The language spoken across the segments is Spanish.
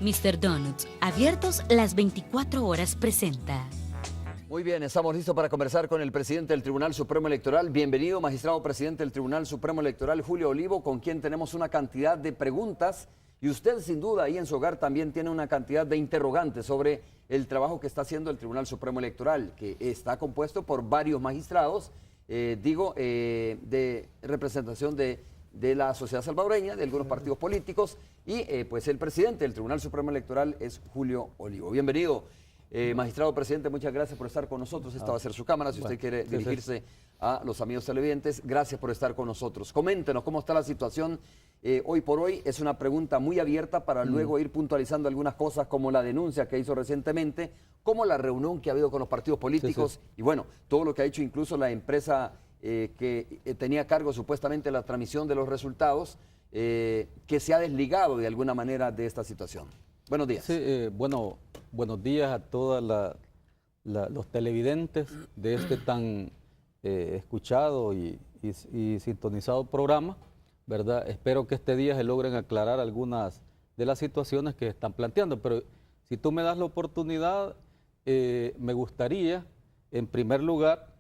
Mr. Donuts, abiertos las 24 horas, presenta. Muy bien, estamos listos para conversar con el presidente del Tribunal Supremo Electoral. Bienvenido, magistrado presidente del Tribunal Supremo Electoral, Julio Olivo, con quien tenemos una cantidad de preguntas. Y usted, sin duda, ahí en su hogar también tiene una cantidad de interrogantes sobre el trabajo que está haciendo el Tribunal Supremo Electoral, que está compuesto por varios magistrados, de representación de la sociedad salvadoreña, de algunos partidos políticos, y pues el presidente del Tribunal Supremo Electoral es Julio Olivo. Bienvenido, magistrado presidente, muchas gracias por estar con nosotros. Esta va a ser su cámara, si usted quiere dirigirse a los amigos televidentes. Gracias por estar con nosotros. Coméntenos cómo está la situación hoy por hoy. Es una pregunta muy abierta para luego ir puntualizando algunas cosas, como la denuncia que hizo recientemente, como la reunión que ha habido con los partidos políticos y bueno, todo lo que ha hecho incluso la empresa que tenía a cargo supuestamente la transmisión de los resultados, que se ha desligado de alguna manera de esta situación. Buenos días. Sí, buenos días a todos los televidentes de este tan escuchado y sintonizado programa, ¿verdad? Espero que este día se logren aclarar algunas de las situaciones que están planteando, pero si tú me das la oportunidad, me gustaría, en primer lugar,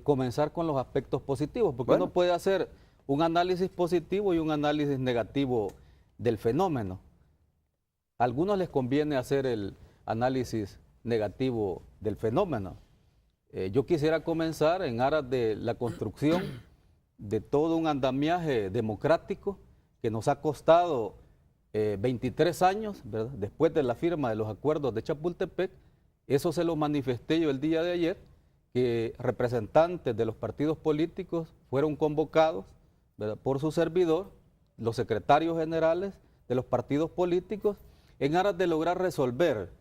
comenzar con los aspectos positivos, porque uno puede hacer un análisis positivo y un análisis negativo del fenómeno. A algunos les conviene hacer el análisis negativo del fenómeno. Yo quisiera comenzar en aras de la construcción de todo un andamiaje democrático que nos ha costado 23 años, ¿verdad? Después de la firma de los acuerdos de Chapultepec. Eso se lo manifesté yo el día de ayer, que representantes de los partidos políticos fueron convocados, ¿verdad?, por su servidor, los secretarios generales de los partidos políticos, en aras de lograr resolver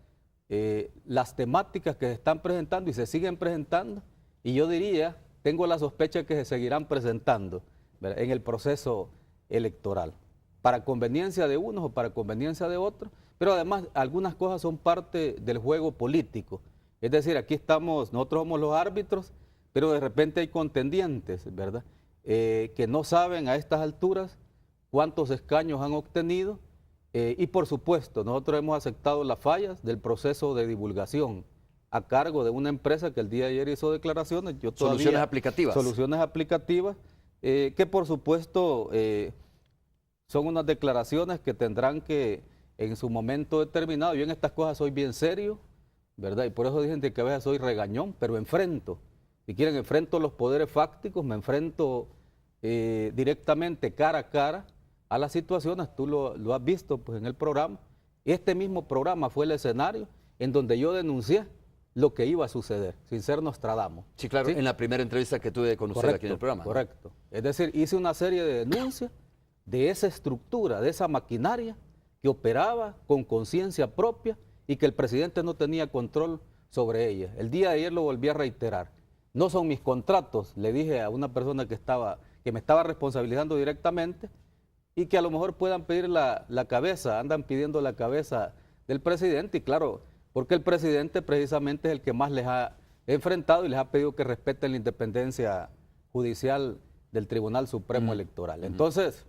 las temáticas que se están presentando y se siguen presentando, y yo diría, tengo la sospecha que se seguirán presentando, ¿verdad?, en el proceso electoral, para conveniencia de unos o para conveniencia de otros, pero además algunas cosas son parte del juego político. Es decir, aquí estamos, nosotros somos los árbitros, pero de repente hay contendientes, ¿verdad?, que no saben a estas alturas cuántos escaños han obtenido, y por supuesto nosotros hemos aceptado las fallas del proceso de divulgación a cargo de una empresa que el día de ayer hizo declaraciones. Soluciones aplicativas. Soluciones aplicativas, que por supuesto son unas declaraciones que tendrán que en su momento determinado, yo en estas cosas soy bien serio, ¿verdad? Y por eso dicen que a veces soy regañón, pero enfrento. Si quieren, enfrento los poderes fácticos, me enfrento directamente cara a cara a las situaciones. Tú lo has visto pues, en el programa. Este mismo programa fue el escenario en donde yo denuncié lo que iba a suceder, sin ser Nostradamus. Sí, claro, ¿sí? En la primera entrevista que tuve con usted aquí en el programa. Correcto. Es decir, hice una serie de denuncias de esa estructura, de esa maquinaria que operaba con conciencia propia y que el presidente no tenía control sobre ella. El día de ayer lo volví a reiterar. No son mis contratos, le dije a una persona que me estaba responsabilizando directamente, y que a lo mejor puedan pedir la cabeza, andan pidiendo la cabeza del presidente, y claro, porque el presidente precisamente es el que más les ha enfrentado y les ha pedido que respeten la independencia judicial del Tribunal Supremo Electoral. Entonces,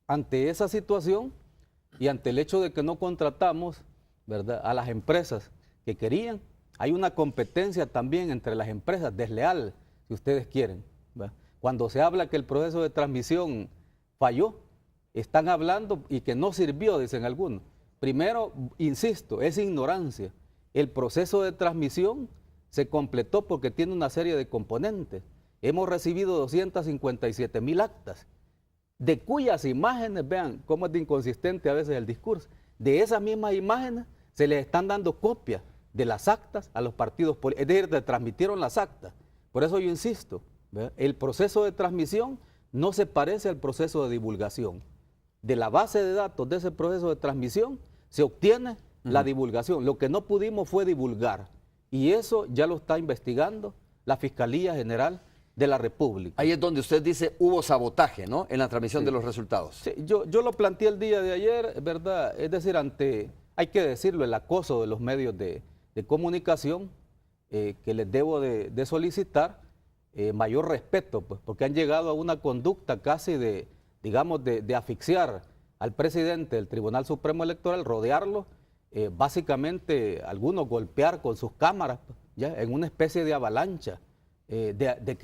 ante esa situación y ante el hecho de que no contratamos, ¿verdad?, a las empresas que querían, hay una competencia también entre las empresas, desleal, si ustedes quieren, ¿verdad? Cuando se habla que el proceso de transmisión falló, están hablando y que no sirvió, dicen algunos. Primero, insisto, es ignorancia. El proceso de transmisión se completó porque tiene una serie de componentes. Hemos recibido 257,000 actas, de cuyas imágenes, vean cómo es de inconsistente a veces el discurso, de esas mismas imágenes se les están dando copias de las actas a los partidos políticos, es decir, se transmitieron las actas. Por eso yo insisto, ¿verdad?, el proceso de transmisión no se parece al proceso de divulgación. De la base de datos de ese proceso de transmisión se obtiene la divulgación. Lo que no pudimos fue divulgar, y eso ya lo está investigando la Fiscalía General de la República. Ahí es donde usted dice hubo sabotaje, ¿no?, en la transmisión de los resultados. Sí, yo lo planteé el día de ayer, ¿verdad? Es decir, hay que decirlo, el acoso de los medios de comunicación, que les debo de solicitar mayor respeto, pues, porque han llegado a una conducta casi de asfixiar al presidente del Tribunal Supremo Electoral, rodearlo, básicamente algunos golpear con sus cámaras, ya en una especie de avalancha de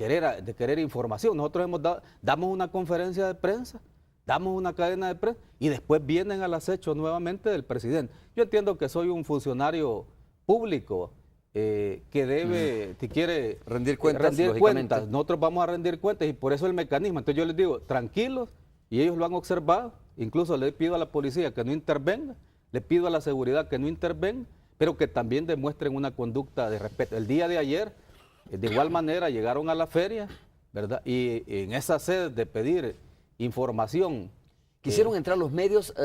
querer información. Nosotros damos una conferencia de prensa, damos una cadena de prensa y después vienen al acecho nuevamente del presidente. Yo entiendo que soy un funcionario público que debe, si quiere rendir cuentas, nosotros vamos a rendir cuentas y por eso el mecanismo. Entonces yo les digo, tranquilos, y ellos lo han observado, incluso le pido a la policía que no intervenga, le pido a la seguridad que no intervenga, pero que también demuestren una conducta de respeto. El día de ayer, de igual manera, llegaron a la feria, ¿verdad? Y en esa sed de pedir información. Quisieron entrar los medios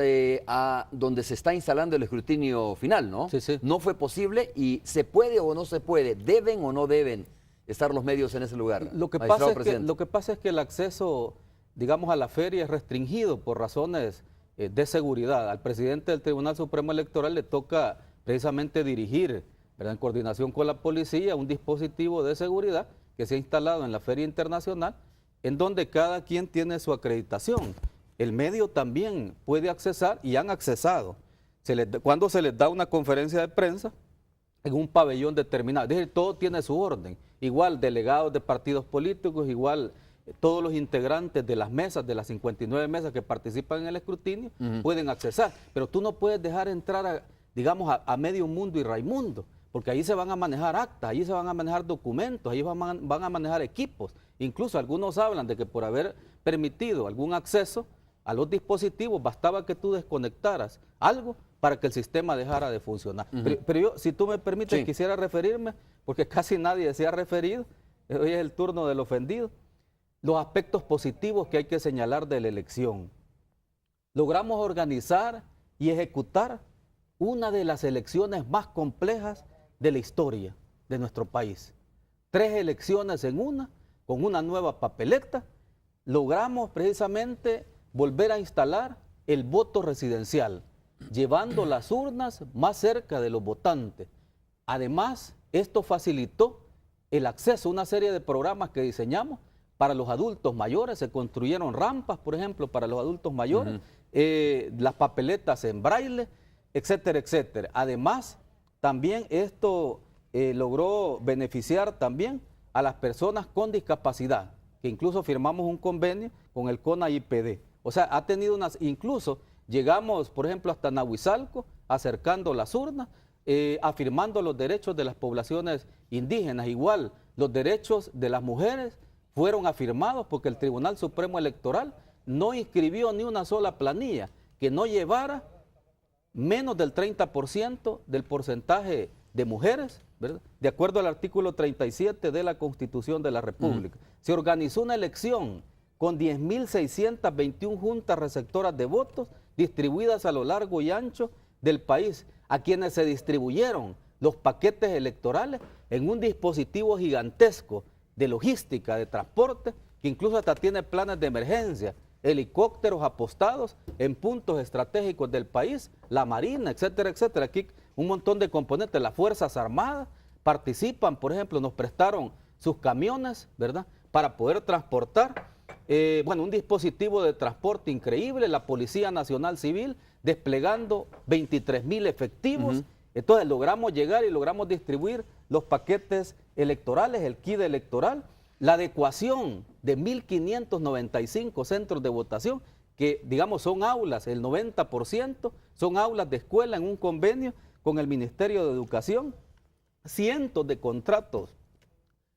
a donde se está instalando el escrutinio final, ¿no? Sí, sí. No fue posible y ¿se puede o no se puede? ¿Deben o no deben estar los medios en ese lugar? Lo que pasa es que el acceso, digamos, a la feria es restringido por razones de seguridad. Al presidente del Tribunal Supremo Electoral le toca precisamente dirigir, ¿verdad?, en coordinación con la policía, un dispositivo de seguridad que se ha instalado en la Feria Internacional, en donde cada quien tiene su acreditación. El medio también puede accesar y han accesado. Cuando se les da una conferencia de prensa en un pabellón determinado, es decir, todo tiene su orden. Igual delegados de partidos políticos, igual todos los integrantes de las mesas, de las 59 mesas que participan en el escrutinio, pueden accesar. Pero tú no puedes dejar entrar, a medio mundo y Raimundo, porque ahí se van a manejar actas, ahí se van a manejar documentos, ahí van a manejar equipos. Incluso algunos hablan de que por haber permitido algún acceso a los dispositivos, bastaba que tú desconectaras algo para que el sistema dejara de funcionar. Pero yo, si tú me permites, sí, quisiera referirme, porque casi nadie se ha referido, hoy es el turno del ofendido, los aspectos positivos que hay que señalar de la elección. Logramos organizar y ejecutar una de las elecciones más complejas de la historia de nuestro país. 3 elecciones en una, con una nueva papeleta, logramos precisamente volver a instalar el voto residencial, llevando las urnas más cerca de los votantes. Además, esto facilitó el acceso a una serie de programas que diseñamos para los adultos mayores. Se construyeron rampas, por ejemplo, para los adultos mayores, las papeletas en braille, etcétera, etcétera. Además, también esto logró beneficiar también a las personas con discapacidad, que incluso firmamos un convenio con el CONA-IPD. O sea, ha tenido incluso llegamos, por ejemplo, hasta Nahuizalco, acercando las urnas, afirmando los derechos de las poblaciones indígenas. Igual, los derechos de las mujeres fueron afirmados porque el Tribunal Supremo Electoral no inscribió ni una sola planilla que no llevara menos del 30% del porcentaje de mujeres, ¿verdad?, de acuerdo al artículo 37 de la Constitución de la República. Se organizó una elección con 10.621 juntas receptoras de votos distribuidas a lo largo y ancho del país, a quienes se distribuyeron los paquetes electorales en un dispositivo gigantesco de logística, de transporte, que incluso hasta tiene planes de emergencia, helicópteros apostados en puntos estratégicos del país, la Marina, etcétera, etcétera. Aquí un montón de componentes, las Fuerzas Armadas participan, por ejemplo, nos prestaron sus camiones, ¿verdad?, para poder transportar, un dispositivo de transporte increíble, la Policía Nacional Civil desplegando 23,000 efectivos. Entonces logramos llegar y logramos distribuir los paquetes electorales, el kit electoral, la adecuación de 1.595 centros de votación, que digamos son aulas, el 90% son aulas de escuela en un convenio con el Ministerio de Educación, cientos de contratos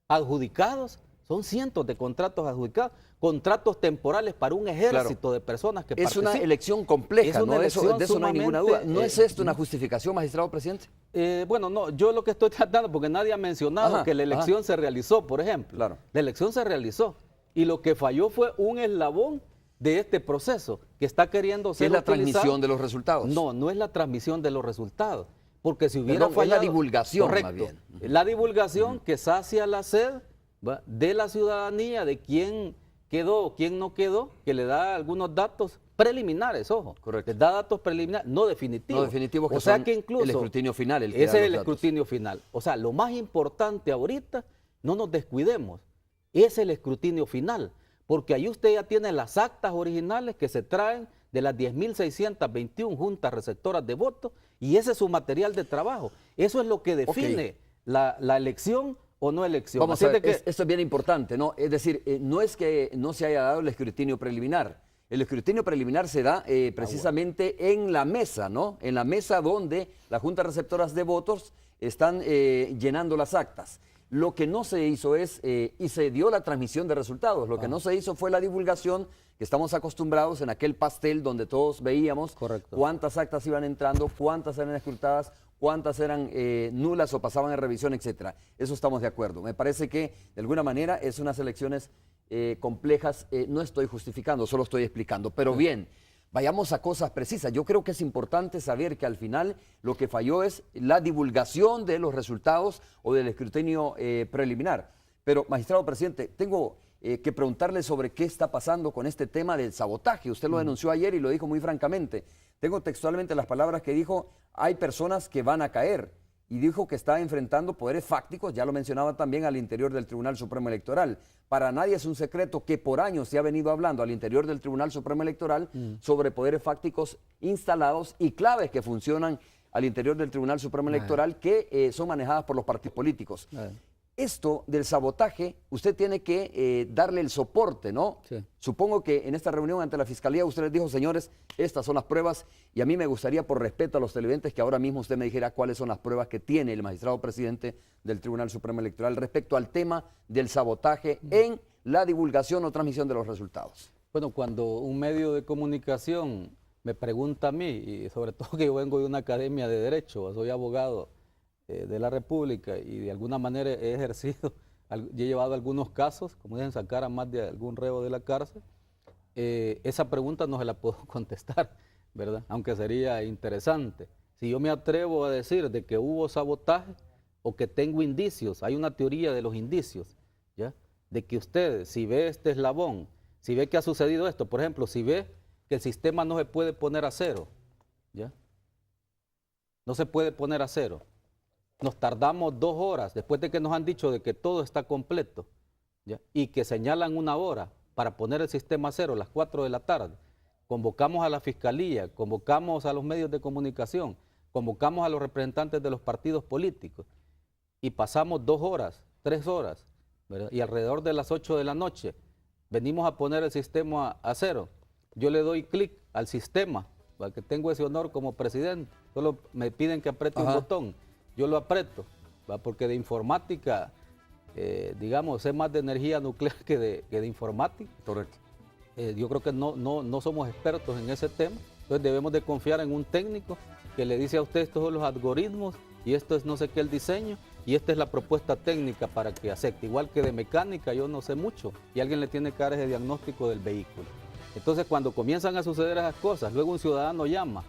adjudicados, son cientos de contratos adjudicados, contratos temporales para un ejército de personas que participan. Es una elección compleja, ¿no? De eso no hay ninguna duda. ¿No es esto una justificación, magistrado presidente? No, yo lo que estoy tratando, porque nadie ha mencionado que la elección se realizó, por ejemplo. Claro. La elección se realizó y lo que falló fue un eslabón de este proceso que está queriendo ser utilizado. ¿Es la transmisión de los resultados? No, no es la transmisión de los resultados, porque si hubiera fallado... es la divulgación, correcto, más bien. La divulgación que sacia la sed de la ciudadanía, de quién quedó, quién no quedó, que le da algunos datos preliminares, ojo. Correcto. Les da datos preliminares, no definitivos. No definitivos, que o sea son que incluso el escrutinio final. Ese es el escrutinio final. O sea, lo más importante ahorita, no nos descuidemos, es el escrutinio final, porque ahí usted ya tiene las actas originales que se traen de las 10.621 juntas receptoras de votos, y ese es su material de trabajo. Eso es lo que define la elección o no elección. Vamos Así a ver, de que, esto es bien importante, ¿no? Es decir, no es que no se haya dado el escrutinio preliminar. El escrutinio preliminar se da precisamente en la mesa, ¿no? En la mesa donde las juntas receptoras de votos están llenando las actas. Lo que no se hizo es, y se dio la transmisión de resultados, lo que no se hizo fue la divulgación, que estamos acostumbrados en aquel pastel donde todos veíamos cuántas actas iban entrando, cuántas eran escrutadas, cuántas eran nulas o pasaban en revisión, etcétera. Eso estamos de acuerdo. Me parece que, de alguna manera, es unas elecciones complejas. No estoy justificando, solo estoy explicando. Pero bien, vayamos a cosas precisas. Yo creo que es importante saber que al final lo que falló es la divulgación de los resultados o del escrutinio preliminar. Pero, magistrado presidente, tengo que preguntarle sobre qué está pasando con este tema del sabotaje. Usted lo denunció ayer y lo dijo muy francamente. Tengo textualmente las palabras que dijo: hay personas que van a caer. Y dijo que está enfrentando poderes fácticos, ya lo mencionaba también, al interior del Tribunal Supremo Electoral. Para nadie es un secreto que por años se ha venido hablando al interior del Tribunal Supremo Electoral sobre poderes fácticos instalados y claves que funcionan al interior del Tribunal Supremo Electoral que son manejadas por los partidos políticos. Esto del sabotaje, usted tiene que darle el soporte, ¿no? Sí. Supongo que en esta reunión ante la Fiscalía usted les dijo: señores, estas son las pruebas, y a mí me gustaría, por respeto a los televidentes, que ahora mismo usted me dijera cuáles son las pruebas que tiene el magistrado presidente del Tribunal Supremo Electoral respecto al tema del sabotaje en la divulgación o transmisión de los resultados. Bueno, cuando un medio de comunicación me pregunta a mí, y sobre todo que yo vengo de una academia de Derecho, soy abogado de la República y de alguna manera he ejercido, he llevado algunos casos, como dicen, sacar a más de algún reo de la cárcel, esa pregunta no se la puedo contestar, ¿verdad? Aunque sería interesante. Si yo me atrevo a decir de que hubo sabotaje o que tengo indicios, hay una teoría de los indicios, ¿ya? De que usted, si ve este eslabón, si ve que ha sucedido esto, por ejemplo, si ve que el sistema no se puede poner a cero, ¿ya? No se puede poner a cero. Nos tardamos 2 horas después de que nos han dicho de que todo está completo, ¿ya? Y que señalan 1 hora para poner el sistema a cero a las 4 de la tarde. Convocamos a la Fiscalía, convocamos a los medios de comunicación, convocamos a los representantes de los partidos políticos y pasamos 2 horas, 3 horas, ¿verdad? Y alrededor de las 8 de la noche venimos a poner el sistema a cero. Yo le doy clic al sistema, porque tengo ese honor como presidente, solo me piden que apriete un botón. Yo lo aprieto, ¿va? Porque de informática, digamos, sé más de energía nuclear que de informática. Correcto. Yo creo que no somos expertos en ese tema, entonces debemos de confiar en un técnico que le dice a usted: estos son los algoritmos y esto es no sé qué el diseño y esta es la propuesta técnica para que acepte. Igual que de mecánica yo no sé mucho y alguien le tiene que dar ese diagnóstico del vehículo. Entonces cuando comienzan a suceder esas cosas, luego un ciudadano llama: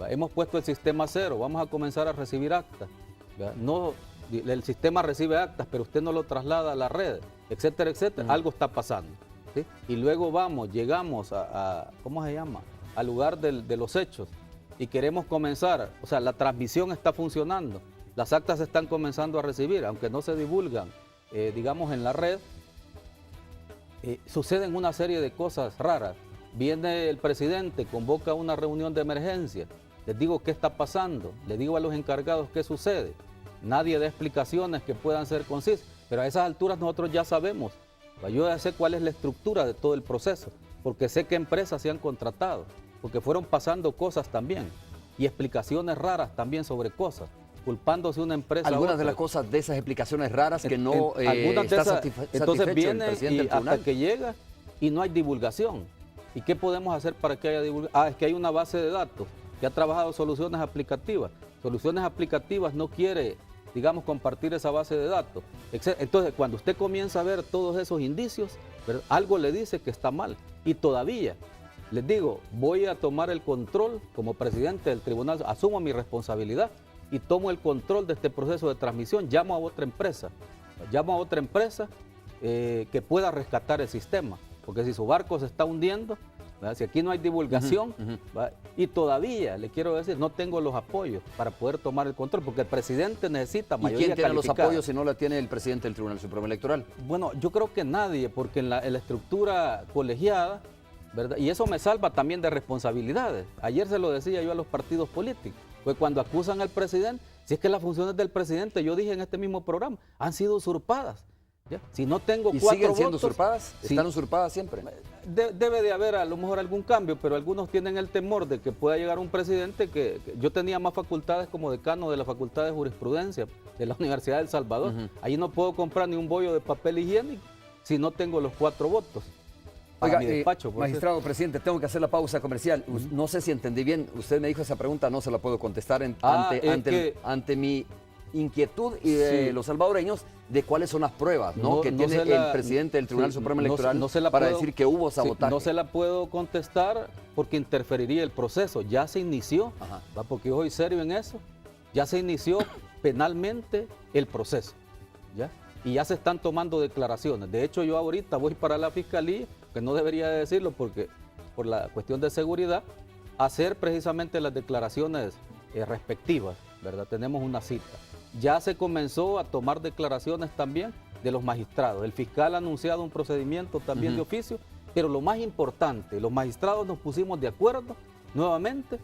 hemos puesto el sistema a cero, vamos a comenzar a recibir actas. No, el sistema recibe actas, pero usted no lo traslada a la red, etcétera, etcétera. Algo está pasando, ¿sí? Y luego llegamos ¿cómo se llama? Al lugar de los hechos y queremos comenzar, o sea, la transmisión está funcionando, las actas se están comenzando a recibir, aunque no se divulgan, digamos, en la red. Suceden una serie de cosas raras. Viene el presidente, convoca una reunión de emergencia. Les digo qué está pasando, les digo a los encargados qué sucede. Nadie da explicaciones que puedan ser concisas, pero a esas alturas nosotros ya sabemos. Yo ya sé cuál es la estructura de todo el proceso, porque sé qué empresas se han contratado, porque fueron pasando cosas también, y explicaciones raras también sobre cosas, culpándose una empresa. Algunas de las cosas de esas explicaciones raras que no está satisfecho entonces viene el presidente del tribunal. Hasta que llega y no hay divulgación. ¿Y qué podemos hacer para que haya divulgación? Es que hay una base de datos que ha trabajado soluciones aplicativas. Soluciones aplicativas no quiere, digamos, compartir esa base de datos. Entonces, cuando usted comienza a ver todos esos indicios, ¿verdad? Algo le dice que está mal. Y todavía, les digo, voy a tomar el control como presidente del tribunal, asumo mi responsabilidad y tomo el control de este proceso de transmisión. Llamo a otra empresa que pueda rescatar el sistema. Porque si su barco se está hundiendo, ¿verdad? Si aquí no hay divulgación, y todavía, le quiero decir, no tengo los apoyos para poder tomar el control, porque el presidente necesita mayoría calificada. ¿Y quién tiene los apoyos si no la tiene el presidente del Tribunal Supremo Electoral? Bueno, yo creo que nadie, porque en la estructura colegiada ¿verdad? Y eso me salva también de responsabilidades. Ayer se lo decía yo a los partidos políticos, pues cuando acusan al presidente, si es que las funciones del presidente, yo dije en este mismo programa, han sido usurpadas. ¿Ya? Si no tengo ¿Y 4 siguen siendo votos, usurpadas? sí. ¿Están usurpadas siempre? Debe de haber a lo mejor algún cambio, pero algunos tienen el temor de que pueda llegar un presidente que yo tenía más facultades como decano de la Facultad de Jurisprudencia de la Universidad de El Salvador. Ahí no puedo comprar ni un bollo de papel higiénico si no tengo los 4 votos. Para Oiga, mi despacho, magistrado presidente, tengo que hacer la pausa comercial. No sé si entendí bien, usted me dijo esa pregunta, no se la puedo contestar ante mi inquietud y de los salvadoreños de cuáles son las pruebas que tiene el presidente del Tribunal Supremo Electoral para decir que hubo sabotaje. No se la puedo contestar porque interferiría el proceso. Ya se inició, porque yo soy serio en eso, ya se inició penalmente el proceso, ¿ya? Y ya se están tomando declaraciones. De hecho, yo ahorita voy para la fiscalía, que no debería de decirlo porque por la cuestión de seguridad, a hacer precisamente las declaraciones respectivas, ¿verdad? Tenemos una cita. Ya se comenzó a tomar declaraciones también de los magistrados. El fiscal ha anunciado un procedimiento también de oficio, pero lo más importante, los magistrados nos pusimos de acuerdo nuevamente,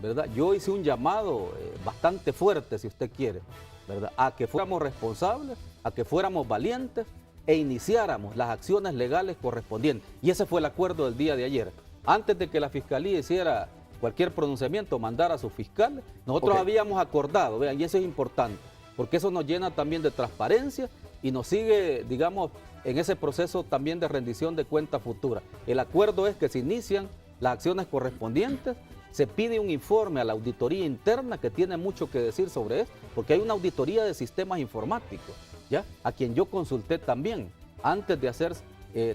¿verdad? Yo hice un llamado bastante fuerte, si usted quiere, ¿verdad? A que fuéramos responsables, a que fuéramos valientes e iniciáramos las acciones legales correspondientes. Y ese fue el acuerdo del día de ayer. Antes de que la fiscalía hiciera cualquier pronunciamiento, mandar a sus fiscales, nosotros habíamos acordado, vean, y eso es importante, porque eso nos llena también de transparencia y nos sigue, digamos, en ese proceso también de rendición de cuentas futura. El acuerdo es que se inician las acciones correspondientes, se pide un informe a la auditoría interna que tiene mucho que decir sobre eso, porque hay una auditoría de sistemas informáticos, ¿ya? A quien yo consulté también antes de hacer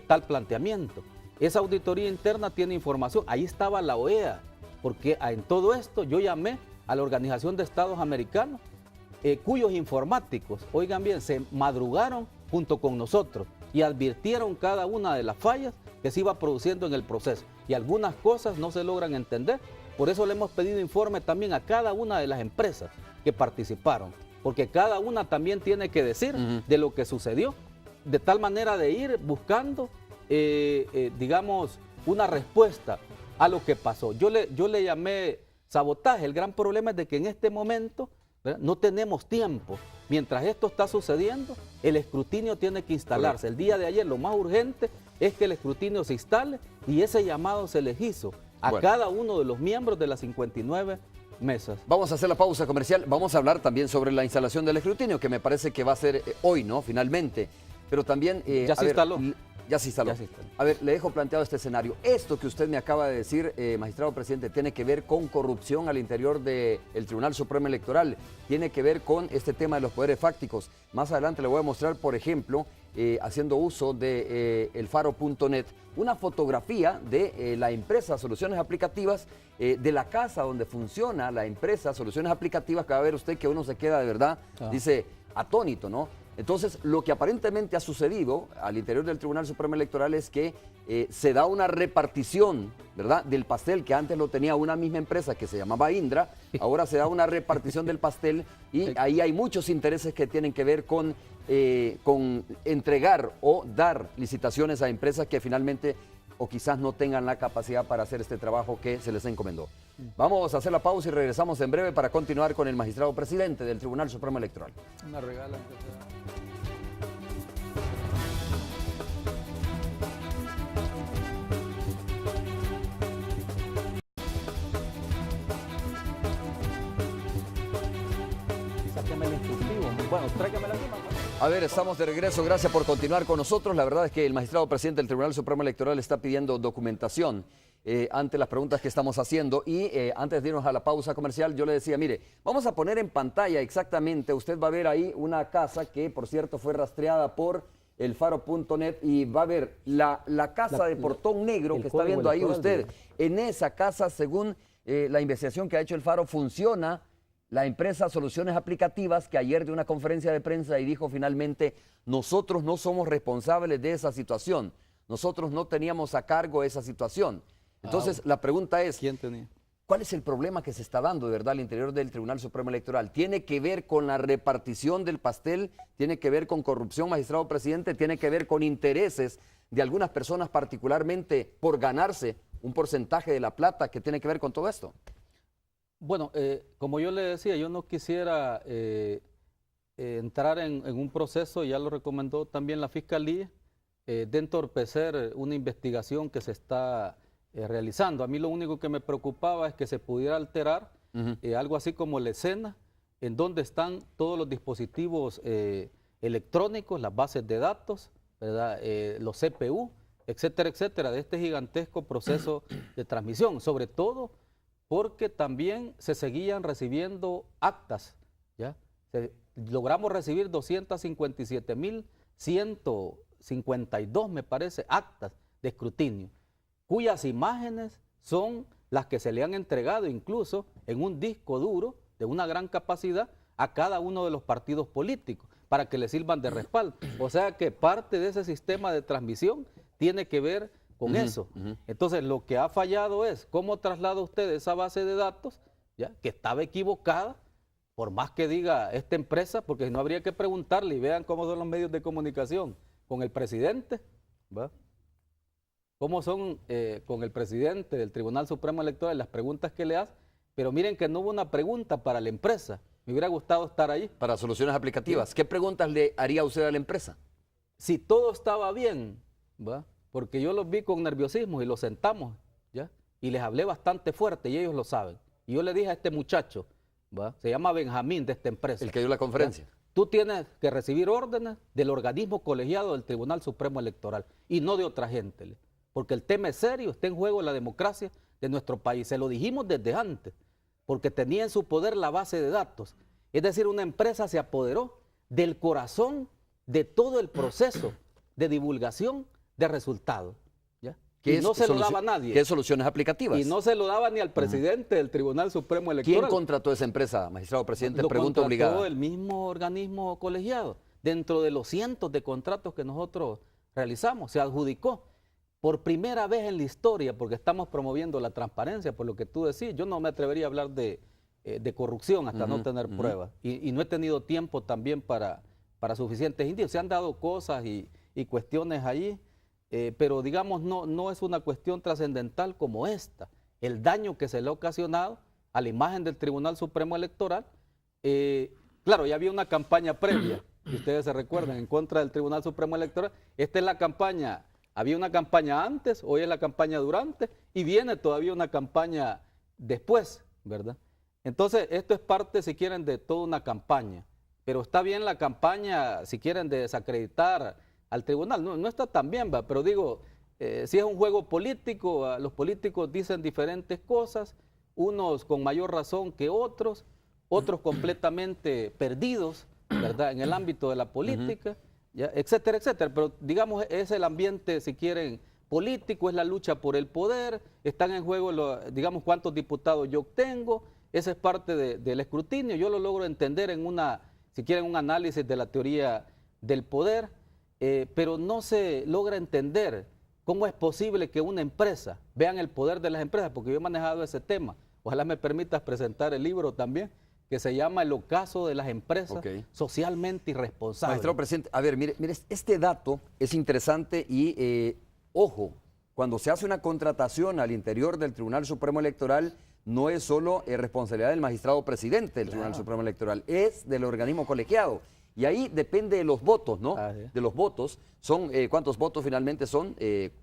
tal planteamiento. Esa auditoría interna tiene información, ahí estaba la OEA, porque en todo esto yo llamé a la Organización de Estados Americanos, cuyos informáticos, oigan bien, se madrugaron junto con nosotros y advirtieron cada una de las fallas que se iba produciendo en el proceso. Y algunas cosas no se logran entender, por eso le hemos pedido informe también a cada una de las empresas que participaron, porque cada una también tiene que decir de lo que sucedió, de tal manera de ir buscando, digamos, una respuesta a lo que pasó. Yo le llamé sabotaje. El gran problema es de que en este momento, ¿verdad?, no tenemos tiempo. Mientras esto está sucediendo, el escrutinio tiene que instalarse. El día de ayer lo más urgente es que el escrutinio se instale y ese llamado se les hizo a cada uno de los miembros de las 59 mesas. Vamos a hacer la pausa comercial. Vamos a hablar también sobre la instalación del escrutinio, que me parece que va a ser hoy, ¿no? Finalmente. Pero también... ya se instaló. Ya se instaló. A ver, le dejo planteado este escenario. Esto que usted me acaba de decir, magistrado presidente, tiene que ver con corrupción al interior del Tribunal Supremo Electoral. Tiene que ver con este tema de los poderes fácticos. Más adelante le voy a mostrar, por ejemplo, haciendo uso de elfaro.net, una fotografía de la empresa Soluciones Aplicativas, de la casa donde funciona la empresa Soluciones Aplicativas, que va a ver usted que uno se queda de verdad, dice, atónito, ¿no? Entonces, lo que aparentemente ha sucedido al interior del Tribunal Supremo Electoral es que se da una repartición, ¿verdad?, del pastel que antes lo tenía una misma empresa que se llamaba Indra, ahora se da una repartición del pastel y ahí hay muchos intereses que tienen que ver con entregar o dar licitaciones a empresas que finalmente o quizás no tengan la capacidad para hacer este trabajo que se les encomendó. Vamos a hacer la pausa y regresamos en breve para continuar con el magistrado presidente del Tribunal Supremo Electoral. Una regala. Sáqueme el instructivo. Bueno, tráigame la misma. A ver, estamos de regreso. Gracias por continuar con nosotros. La verdad es que el magistrado presidente del Tribunal Supremo Electoral está pidiendo documentación ante las preguntas que estamos haciendo. Y antes de irnos a la pausa comercial, yo le decía, mire, vamos a poner en pantalla exactamente, usted va a ver ahí una casa que, por cierto, fue rastreada por elfaro.net y va a ver la casa de portón negro que está viendo ahí usted. En esa casa, según la investigación que ha hecho el Faro, funciona la empresa Soluciones Aplicativas, que ayer dio una conferencia de prensa y dijo finalmente, nosotros no somos responsables de esa situación, nosotros no teníamos a cargo esa situación. Entonces la pregunta es, ¿quién tenía? ¿Cuál es el problema que se está dando de verdad al interior del Tribunal Supremo Electoral? ¿Tiene que ver con la repartición del pastel? ¿Tiene que ver con corrupción, magistrado presidente? ¿Tiene que ver con intereses de algunas personas, particularmente por ganarse un porcentaje de la plata que tiene que ver con todo esto? Bueno, como yo le decía, yo no quisiera entrar en un proceso, ya lo recomendó también la Fiscalía, de entorpecer una investigación que se está realizando. A mí lo único que me preocupaba es que se pudiera alterar algo así como la escena, en donde están todos los dispositivos electrónicos, las bases de datos, ¿verdad? Los CPU, etcétera, de este gigantesco proceso de transmisión, sobre todo porque también se seguían recibiendo actas, ¿ya? Logramos recibir 257.152, me parece, actas de escrutinio, cuyas imágenes son las que se le han entregado incluso en un disco duro de una gran capacidad a cada uno de los partidos políticos para que le sirvan de respaldo. O sea que parte de ese sistema de transmisión tiene que ver con eso. Entonces, lo que ha fallado es cómo traslada usted esa base de datos, ¿ya?, que estaba equivocada, por más que diga esta empresa, porque no habría que preguntarle, y vean cómo son los medios de comunicación con el presidente, ¿va? Cómo son con el presidente del Tribunal Supremo Electoral, las preguntas que le hace, pero miren que no hubo una pregunta para la empresa. Me hubiera gustado estar ahí. Para soluciones aplicativas, ¿qué preguntas le haría usted a la empresa? Si todo estaba bien, ¿va?, porque yo los vi con nerviosismo y los sentamos, ¿ya?, y les hablé bastante fuerte y ellos lo saben. Y yo le dije a este muchacho, ¿va?, se llama Benjamín, de esta empresa. El que dio la conferencia. ¿Ya? Tú tienes que recibir órdenes del organismo colegiado del Tribunal Supremo Electoral y no de otra gente, porque el tema es serio, está en juego la democracia de nuestro país. Se lo dijimos desde antes, porque tenía en su poder la base de datos. Es decir, una empresa se apoderó del corazón de todo el proceso de divulgación de resultados, ¿ya? Y no se lo daba a nadie. ¿Qué soluciones aplicativas? Y no se lo daba ni al presidente del Tribunal Supremo Electoral. ¿Quién contrató esa empresa, magistrado presidente? Lo Pregunta obligada. contrató el mismo organismo colegiado. Dentro de los cientos de contratos que nosotros realizamos, se adjudicó por primera vez en la historia, porque estamos promoviendo la transparencia, por lo que tú decís. Yo no me atrevería a hablar de corrupción hasta no tener pruebas. Y no he tenido tiempo también para suficientes indicios. Se han dado cosas y cuestiones allí, pero digamos no es una cuestión trascendental como esta. El daño que se le ha ocasionado a la imagen del Tribunal Supremo Electoral, claro, ya había una campaña previa, si ustedes se recuerdan, en contra del Tribunal Supremo Electoral. Esta es la campaña, había una campaña antes, hoy es la campaña durante, y viene todavía una campaña después, ¿verdad? Entonces, esto es parte, si quieren, de toda una campaña. Pero está bien la campaña, si quieren, de desacreditar al tribunal. No está tan bien, ¿va? Pero digo, si es un juego político, los políticos dicen diferentes cosas, unos con mayor razón que otros completamente perdidos, ¿verdad?, en el ámbito de la política, ¿ya?, etcétera. Pero digamos, es el ambiente, si quieren, político, es la lucha por el poder, están en juego, digamos, cuántos diputados yo obtengo, esa es parte del escrutinio. Yo lo logro entender en si quieren, un análisis de la teoría del poder, pero no se logra entender cómo es posible que una empresa, vean el poder de las empresas, porque yo he manejado ese tema. Ojalá me permitas presentar el libro también, que se llama El ocaso de las empresas socialmente irresponsables. Magistrado presidente, a ver, mire, este dato es interesante y, ojo, cuando se hace una contratación al interior del Tribunal Supremo Electoral, no es solo responsabilidad del magistrado presidente del Tribunal Supremo Electoral, es del organismo colegiado. Y ahí depende de los votos, ¿no? De los votos. Son, ¿cuántos votos finalmente son?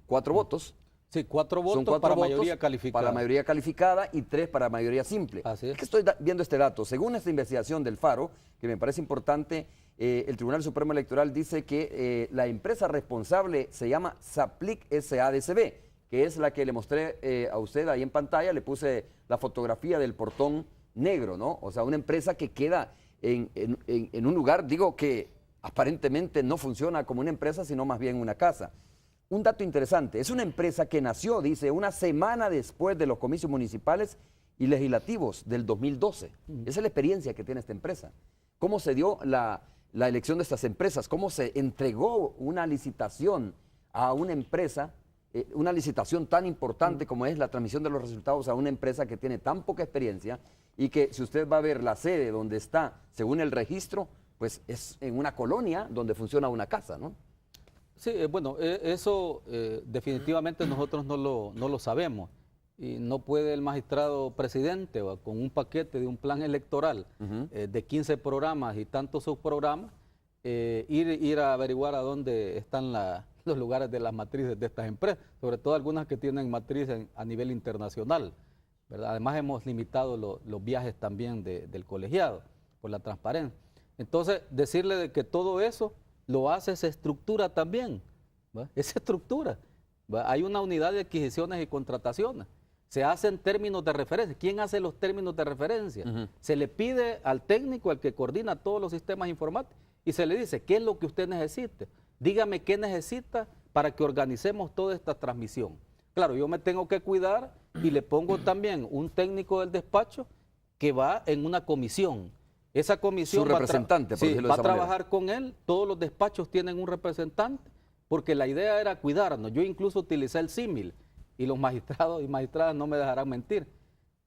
4 votos. Sí, 4 votos para mayoría calificada. Para mayoría calificada y 3 para mayoría simple. Así es. Es que estoy viendo este dato. Según esta investigación del Faro, que me parece importante, el Tribunal Supremo Electoral dice que la empresa responsable se llama Saplic SADCB, que es la que le mostré a usted ahí en pantalla. Le puse la fotografía del portón negro, ¿no? O sea, una empresa que queda en un lugar, digo, que aparentemente no funciona como una empresa, sino más bien una casa. Un dato interesante, es una empresa que nació, dice, una semana después de los comicios municipales y legislativos del 2012. Esa es la experiencia que tiene esta empresa. ¿Cómo se dio la elección de estas empresas? ¿Cómo se entregó una licitación a una empresa una licitación tan importante como es la transmisión de los resultados a una empresa que tiene tan poca experiencia y que si usted va a ver la sede donde está, según el registro, pues es en una colonia donde funciona una casa, ¿no? Sí, bueno, eso definitivamente nosotros no lo sabemos. Y no puede el magistrado presidente con un paquete de un plan electoral de 15 programas y tantos subprogramas, ir a averiguar a dónde están los lugares de las matrices de estas empresas, sobre todo algunas que tienen matriz a nivel internacional, ¿verdad? Además hemos limitado los viajes también del colegiado por la transparencia. Entonces, decirle de que todo eso lo hace esa estructura también, ¿va? Esa estructura, ¿va? Hay una unidad de adquisiciones y contrataciones. Se hacen términos de referencia. ¿Quién hace los términos de referencia? Se le pide al técnico, al que coordina todos los sistemas informáticos, y se le dice, ¿qué es lo que usted necesite? Dígame qué necesita para que organicemos toda esta transmisión. Claro, yo me tengo que cuidar y le pongo también un técnico del despacho que va en una comisión. Esa comisión su representante, por decirlo de va a esa manera. trabajar con él. Todos los despachos tienen un representante, porque la idea era cuidarnos. Yo incluso utilicé el símil, y los magistrados y magistradas no me dejarán mentir.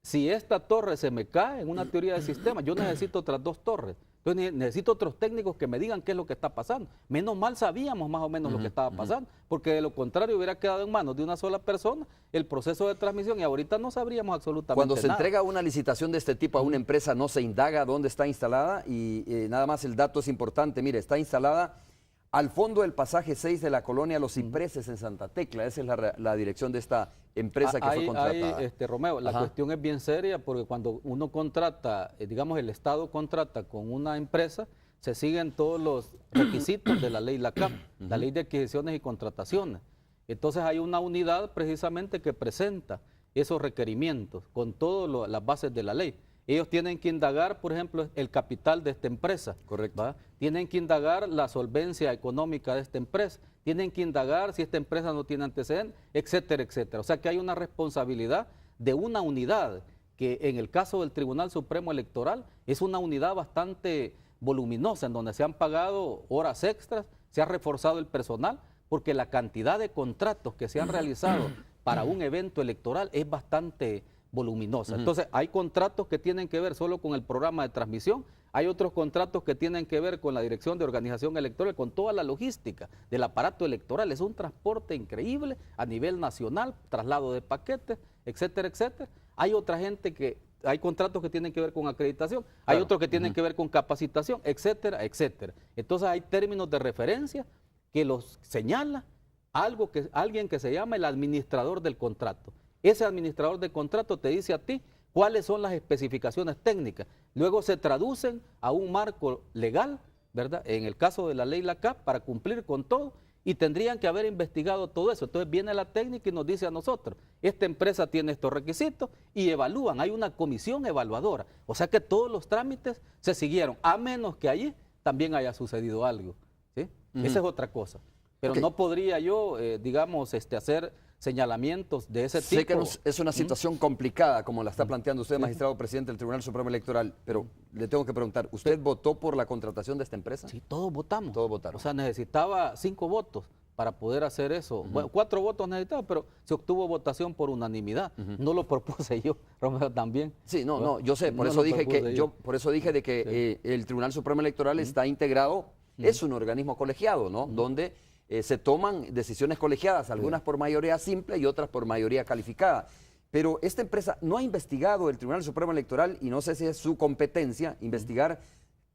Si esta torre se me cae en una teoría de sistema, yo necesito otras 2 torres. Entonces necesito otros técnicos que me digan qué es lo que está pasando. Menos mal sabíamos más o menos lo que estaba pasando, porque de lo contrario hubiera quedado en manos de una sola persona el proceso de transmisión y ahorita no sabríamos absolutamente nada. Cuando se entrega una licitación de este tipo a una empresa, no se indaga dónde está instalada y nada más el dato es importante. Mire, está instalada al fondo del pasaje 6 de la colonia Los Cipreses en Santa Tecla. Esa es la dirección de esta empresa que fue contratada. Romeo, la cuestión es bien seria porque cuando uno contrata, digamos el Estado contrata con una empresa, se siguen todos los requisitos de la ley LACAP, la ley de adquisiciones y contrataciones. Entonces hay una unidad precisamente que presenta esos requerimientos con todas las bases de la ley. Ellos tienen que indagar, por ejemplo, el capital de esta empresa. Correcto. ¿va? Tienen que indagar la solvencia económica de esta empresa. Tienen que indagar si esta empresa no tiene antecedentes, etcétera, etcétera. O sea que hay una responsabilidad de una unidad que en el caso del Tribunal Supremo Electoral es una unidad bastante voluminosa en donde se han pagado horas extras, se ha reforzado el personal, porque la cantidad de contratos que se han realizado para un evento electoral es bastante voluminosa. Entonces, hay contratos que tienen que ver solo con el programa de transmisión, hay otros contratos que tienen que ver con la dirección de organización electoral, con toda la logística del aparato electoral. Es un transporte increíble a nivel nacional, traslado de paquetes, etcétera, etcétera. Hay otra gente hay contratos que tienen que ver con acreditación, hay otros que tienen que ver con capacitación, etcétera, etcétera. Entonces, hay términos de referencia que los señala alguien que se llama el administrador del contrato. Ese administrador de contrato te dice a ti cuáles son las especificaciones técnicas. Luego se traducen a un marco legal, ¿verdad? En el caso de la ley LACAP, para cumplir con todo, y tendrían que haber investigado todo eso. Entonces viene la técnica y nos dice a nosotros, esta empresa tiene estos requisitos y evalúan, hay una comisión evaluadora. O sea que todos los trámites se siguieron, a menos que allí también haya sucedido algo, ¿sí? Esa es otra cosa. Pero no podría yo, digamos, hacer señalamientos de ese tipo. Sé que es una situación complicada, como la está planteando usted, magistrado presidente del Tribunal Supremo Electoral, pero le tengo que preguntar, ¿usted votó por la contratación de esta empresa? Sí, todos votamos. Todos votaron. O sea, necesitaba 5 votos para poder hacer eso. Bueno, 4 votos necesitaba, pero se obtuvo votación por unanimidad. No lo propuse yo, Romero, también. Sí, no, yo sé, por eso dije de que el Tribunal Supremo Electoral está integrado, es un organismo colegiado, ¿no? Donde se toman decisiones colegiadas, algunas por mayoría simple y otras por mayoría calificada. Pero esta empresa no ha investigado el Tribunal Supremo Electoral, y no sé si es su competencia investigar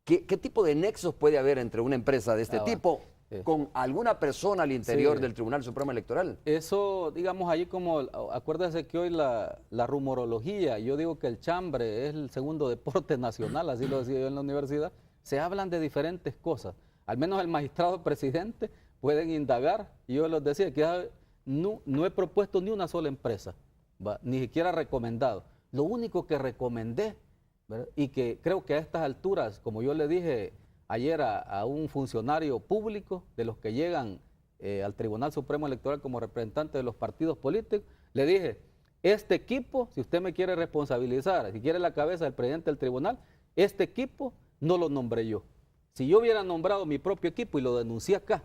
qué tipo de nexos puede haber entre una empresa de este tipo con alguna persona al interior del Tribunal Supremo Electoral. Eso, digamos, ahí como, acuérdense que hoy la rumorología, yo digo que el chambre es el segundo deporte nacional, así lo decía yo en la universidad, se hablan de diferentes cosas. Al menos el magistrado presidente pueden indagar, y yo les decía que no he propuesto ni una sola empresa, ni siquiera recomendado. Lo único que recomendé, ¿verdad? Y que creo que a estas alturas, como yo le dije ayer a un funcionario público de los que llegan al Tribunal Supremo Electoral como representante de los partidos políticos, le dije, este equipo, si usted me quiere responsabilizar, si quiere la cabeza del presidente del tribunal, este equipo no lo nombré yo. Si yo hubiera nombrado mi propio equipo y lo denuncié acá,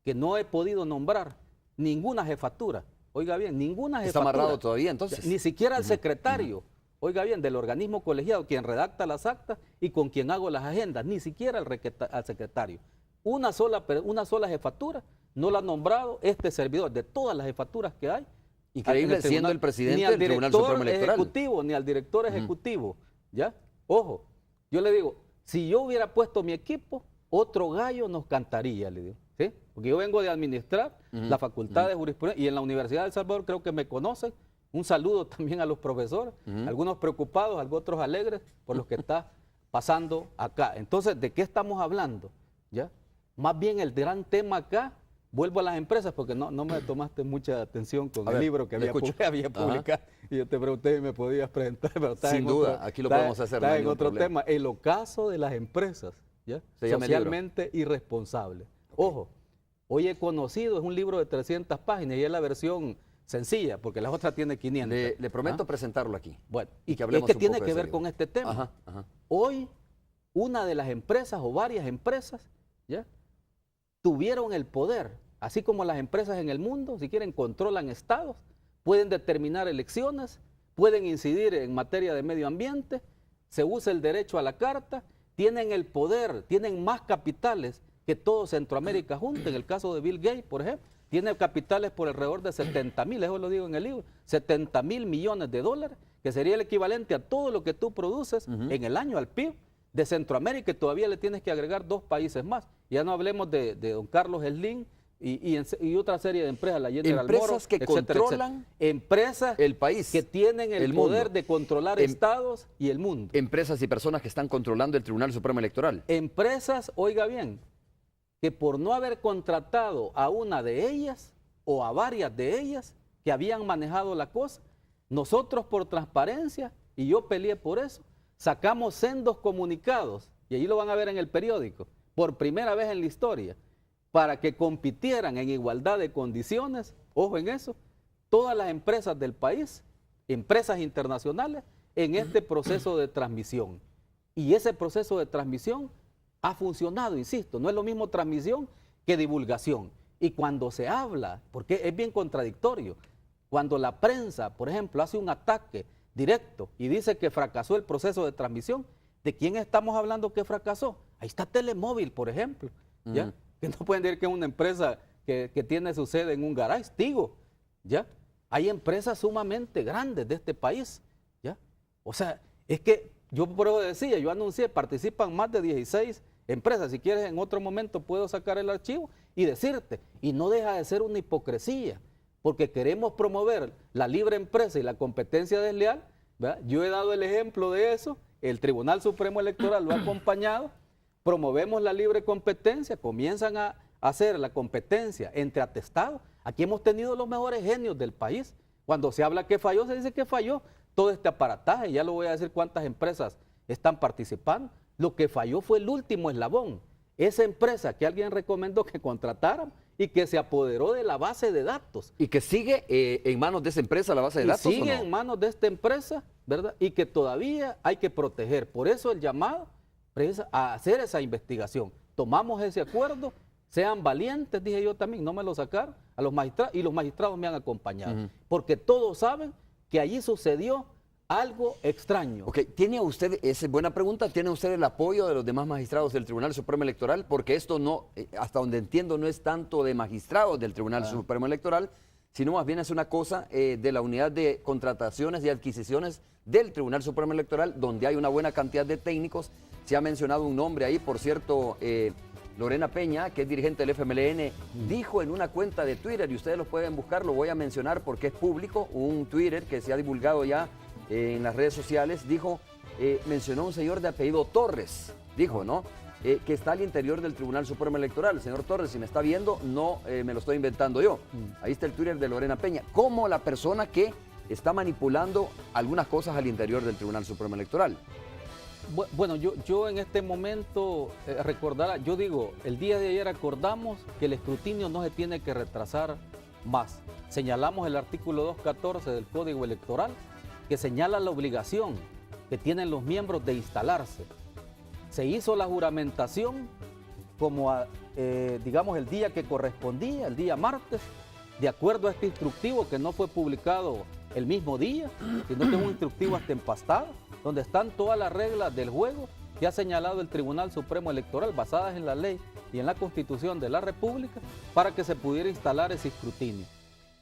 que no he podido nombrar ninguna jefatura, oiga bien, ninguna jefatura. ¿Está amarrado todavía entonces? Ni siquiera el secretario, oiga bien, del organismo colegiado, quien redacta las actas y con quien hago las agendas, ni siquiera al secretario. Una sola jefatura no la ha nombrado este servidor, de todas las jefaturas que hay. Increíble, siendo el presidente del Tribunal Supremo Electoral. Ejecutivo, ni al director ejecutivo, ¿ya? Ojo, yo le digo, si yo hubiera puesto mi equipo, otro gallo nos cantaría, le digo, ¿sí? Porque yo vengo de administrar la Facultad de Jurisprudencia y en la Universidad de El Salvador creo que me conocen. Un saludo también a los profesores, algunos preocupados, otros alegres por lo que está pasando acá. Entonces, ¿de qué estamos hablando? ¿Ya? Más bien el gran tema acá, vuelvo a las empresas porque no me tomaste mucha atención con el libro que había publicado y yo te pregunté si me podías presentar, pero está sin duda, aquí lo podemos hacer. Está en otro tema, el ocaso de las empresas, ¿ya? Socialmente irresponsable. Ojo, hoy he conocido, es un libro de 300 páginas y es la versión sencilla, porque la otra tiene 500. Le prometo presentarlo aquí. Bueno, y que hablemos es que tiene que ver con este tema. Hoy, una de las empresas o varias empresas, ¿ya?, tuvieron el poder, así como las empresas en el mundo, si quieren, controlan estados, pueden determinar elecciones, pueden incidir en materia de medio ambiente, se usa el derecho a la carta, tienen el poder, tienen más capitales que todo Centroamérica junto. En el caso de Bill Gates, por ejemplo, tiene capitales por alrededor de 70,000, eso lo digo en el libro, 70,000 millones de dólares, que sería el equivalente a todo lo que tú produces en el año al PIB de Centroamérica, y todavía le tienes que agregar 2 países más. Ya no hablemos de don Carlos Slim y otra serie de empresas, la General Motors, empresas que controlan empresas el país, que tienen el poder de controlar estados y el mundo. Empresas y personas que están controlando el Tribunal Supremo Electoral. Empresas, oiga bien, que por no haber contratado a una de ellas o a varias de ellas que habían manejado la cosa, nosotros por transparencia, y yo peleé por eso, sacamos sendos comunicados, y ahí lo van a ver en el periódico, por primera vez en la historia, para que compitieran en igualdad de condiciones, ojo en eso, todas las empresas del país, empresas internacionales, en este proceso de transmisión. Y ese proceso de transmisión ha funcionado, insisto, no es lo mismo transmisión que divulgación. Y cuando se habla, porque es bien contradictorio, cuando la prensa, por ejemplo, hace un ataque directo y dice que fracasó el proceso de transmisión, ¿de quién estamos hablando que fracasó? Ahí está Telemóvil, por ejemplo, ¿ya? Que no pueden decir que es una empresa que tiene su sede en un garage, Tigo, ¿ya? Hay empresas sumamente grandes de este país, ¿ya? O sea, es que yo por eso decía, yo anuncié, participan más de 16 empresas. Si quieres, en otro momento puedo sacar el archivo y decirte, y no deja de ser una hipocresía, porque queremos promover la libre empresa y la competencia desleal, ¿verdad? Yo he dado el ejemplo de eso, el Tribunal Supremo Electoral lo ha acompañado, promovemos la libre competencia, comienzan a hacer la competencia entre atestados. Aquí hemos tenido los mejores genios del país. Cuando se habla que falló, se dice que falló todo este aparataje, ya lo voy a decir cuántas empresas están participando. Lo que falló fue el último eslabón, esa empresa que alguien recomendó que contrataran y que se apoderó de la base de datos. Y que sigue en manos de esa empresa la base de datos. Sigue en manos de esta empresa, ¿verdad? Y que todavía hay que proteger. Por eso el llamado a hacer esa investigación. Tomamos ese acuerdo, sean valientes, dije yo también, no me lo sacaron a los magistrados, y los magistrados me han acompañado. Porque todos saben que allí sucedió algo extraño. Ok, ¿tiene usted, esa es buena pregunta, ¿tiene usted el apoyo de los demás magistrados del Tribunal Supremo Electoral? Porque esto no, hasta donde entiendo, no es tanto de magistrados del Tribunal Supremo Electoral, sino más bien es una cosa de la unidad de contrataciones y adquisiciones del Tribunal Supremo Electoral, donde hay una buena cantidad de técnicos. Se ha mencionado un nombre ahí, por cierto, Lorena Peña, que es dirigente del FMLN, dijo en una cuenta de Twitter, y ustedes lo pueden buscar, lo voy a mencionar porque es público, un Twitter que se ha divulgado ya en las redes sociales, dijo, mencionó a un señor de apellido Torres, dijo, ¿no? Que está al interior del Tribunal Supremo Electoral. Señor Torres, si me está viendo, no me lo estoy inventando yo. Ahí está el Twitter de Lorena Peña, como la persona que está manipulando algunas cosas al interior del Tribunal Supremo Electoral. Bueno, yo en este momento recordará, yo digo, el día de ayer acordamos que el escrutinio no se tiene que retrasar más. Señalamos el artículo 214 del Código Electoral, que señala la obligación que tienen los miembros de instalarse. Se hizo la juramentación como, digamos, el día que correspondía, el día martes, de acuerdo a este instructivo que no fue publicado el mismo día, sino que es un instructivo hasta empastado, donde están todas las reglas del juego que ha señalado el Tribunal Supremo Electoral basadas en la ley y en la Constitución de la República para que se pudiera instalar ese escrutinio.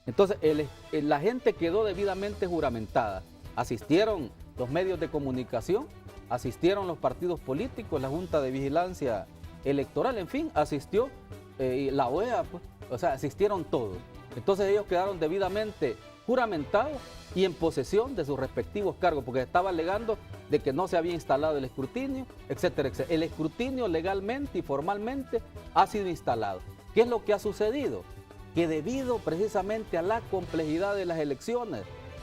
Entonces, la gente quedó debidamente juramentada. Asistieron los medios de comunicación, asistieron los partidos políticos, la Junta de Vigilancia Electoral, en fin, asistió la OEA, pues, o sea, asistieron todos. Entonces ellos quedaron debidamente juramentados y en posesión de sus respectivos cargos, porque estaba alegando de que no se había instalado el escrutinio, etcétera, etcétera. El escrutinio legalmente y formalmente ha sido instalado. ¿Qué es lo que ha sucedido? Que debido precisamente a la complejidad de las elecciones,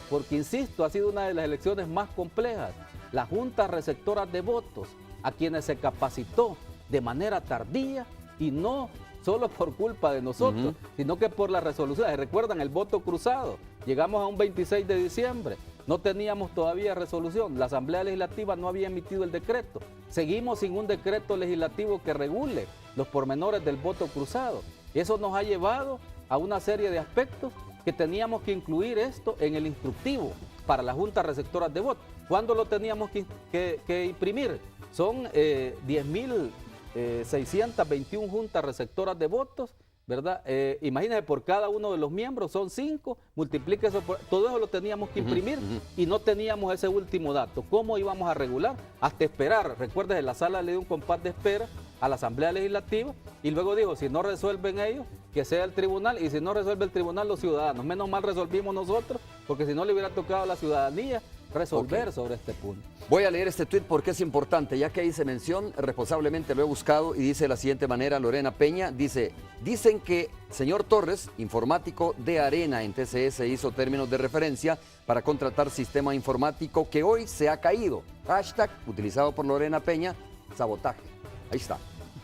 porque insisto, ha sido una de las elecciones más complejas, la Junta Receptora de Votos, a quienes se capacitó de manera tardía y no solo por culpa de nosotros, sino que por la resolución. ¿Recuerdan el voto cruzado? Llegamos a un 26 de diciembre, no teníamos todavía resolución, la Asamblea Legislativa no había emitido el decreto, seguimos sin un decreto legislativo que regule los pormenores del voto cruzado. Eso nos ha llevado a una serie de aspectos que teníamos que incluir esto en el instructivo para la Junta Receptora de Votos. ¿Cuándo lo teníamos que imprimir? Son 10.621 juntas receptoras de votos, ¿verdad? Imagínense, por cada uno de los miembros son 5, multiplique eso por... Todo eso lo teníamos que imprimir y no teníamos ese último dato. ¿Cómo íbamos a regular? Hasta esperar. Recuerden, la sala le dio un compás de espera a la Asamblea Legislativa y luego dijo, si no resuelven ellos, que sea el tribunal, y si no resuelve el tribunal, los ciudadanos. Menos mal resolvimos nosotros, porque si no le hubiera tocado a la ciudadanía resolver sobre este punto. Voy a leer este tuit porque es importante, ya que ahí se menciona, responsablemente lo he buscado y dice de la siguiente manera, Lorena Peña, dice, dicen que señor Torres, informático de Arena en TCS, hizo términos de referencia para contratar sistema informático que hoy se ha caído. Hashtag, utilizado por Lorena Peña, sabotaje. Ahí está,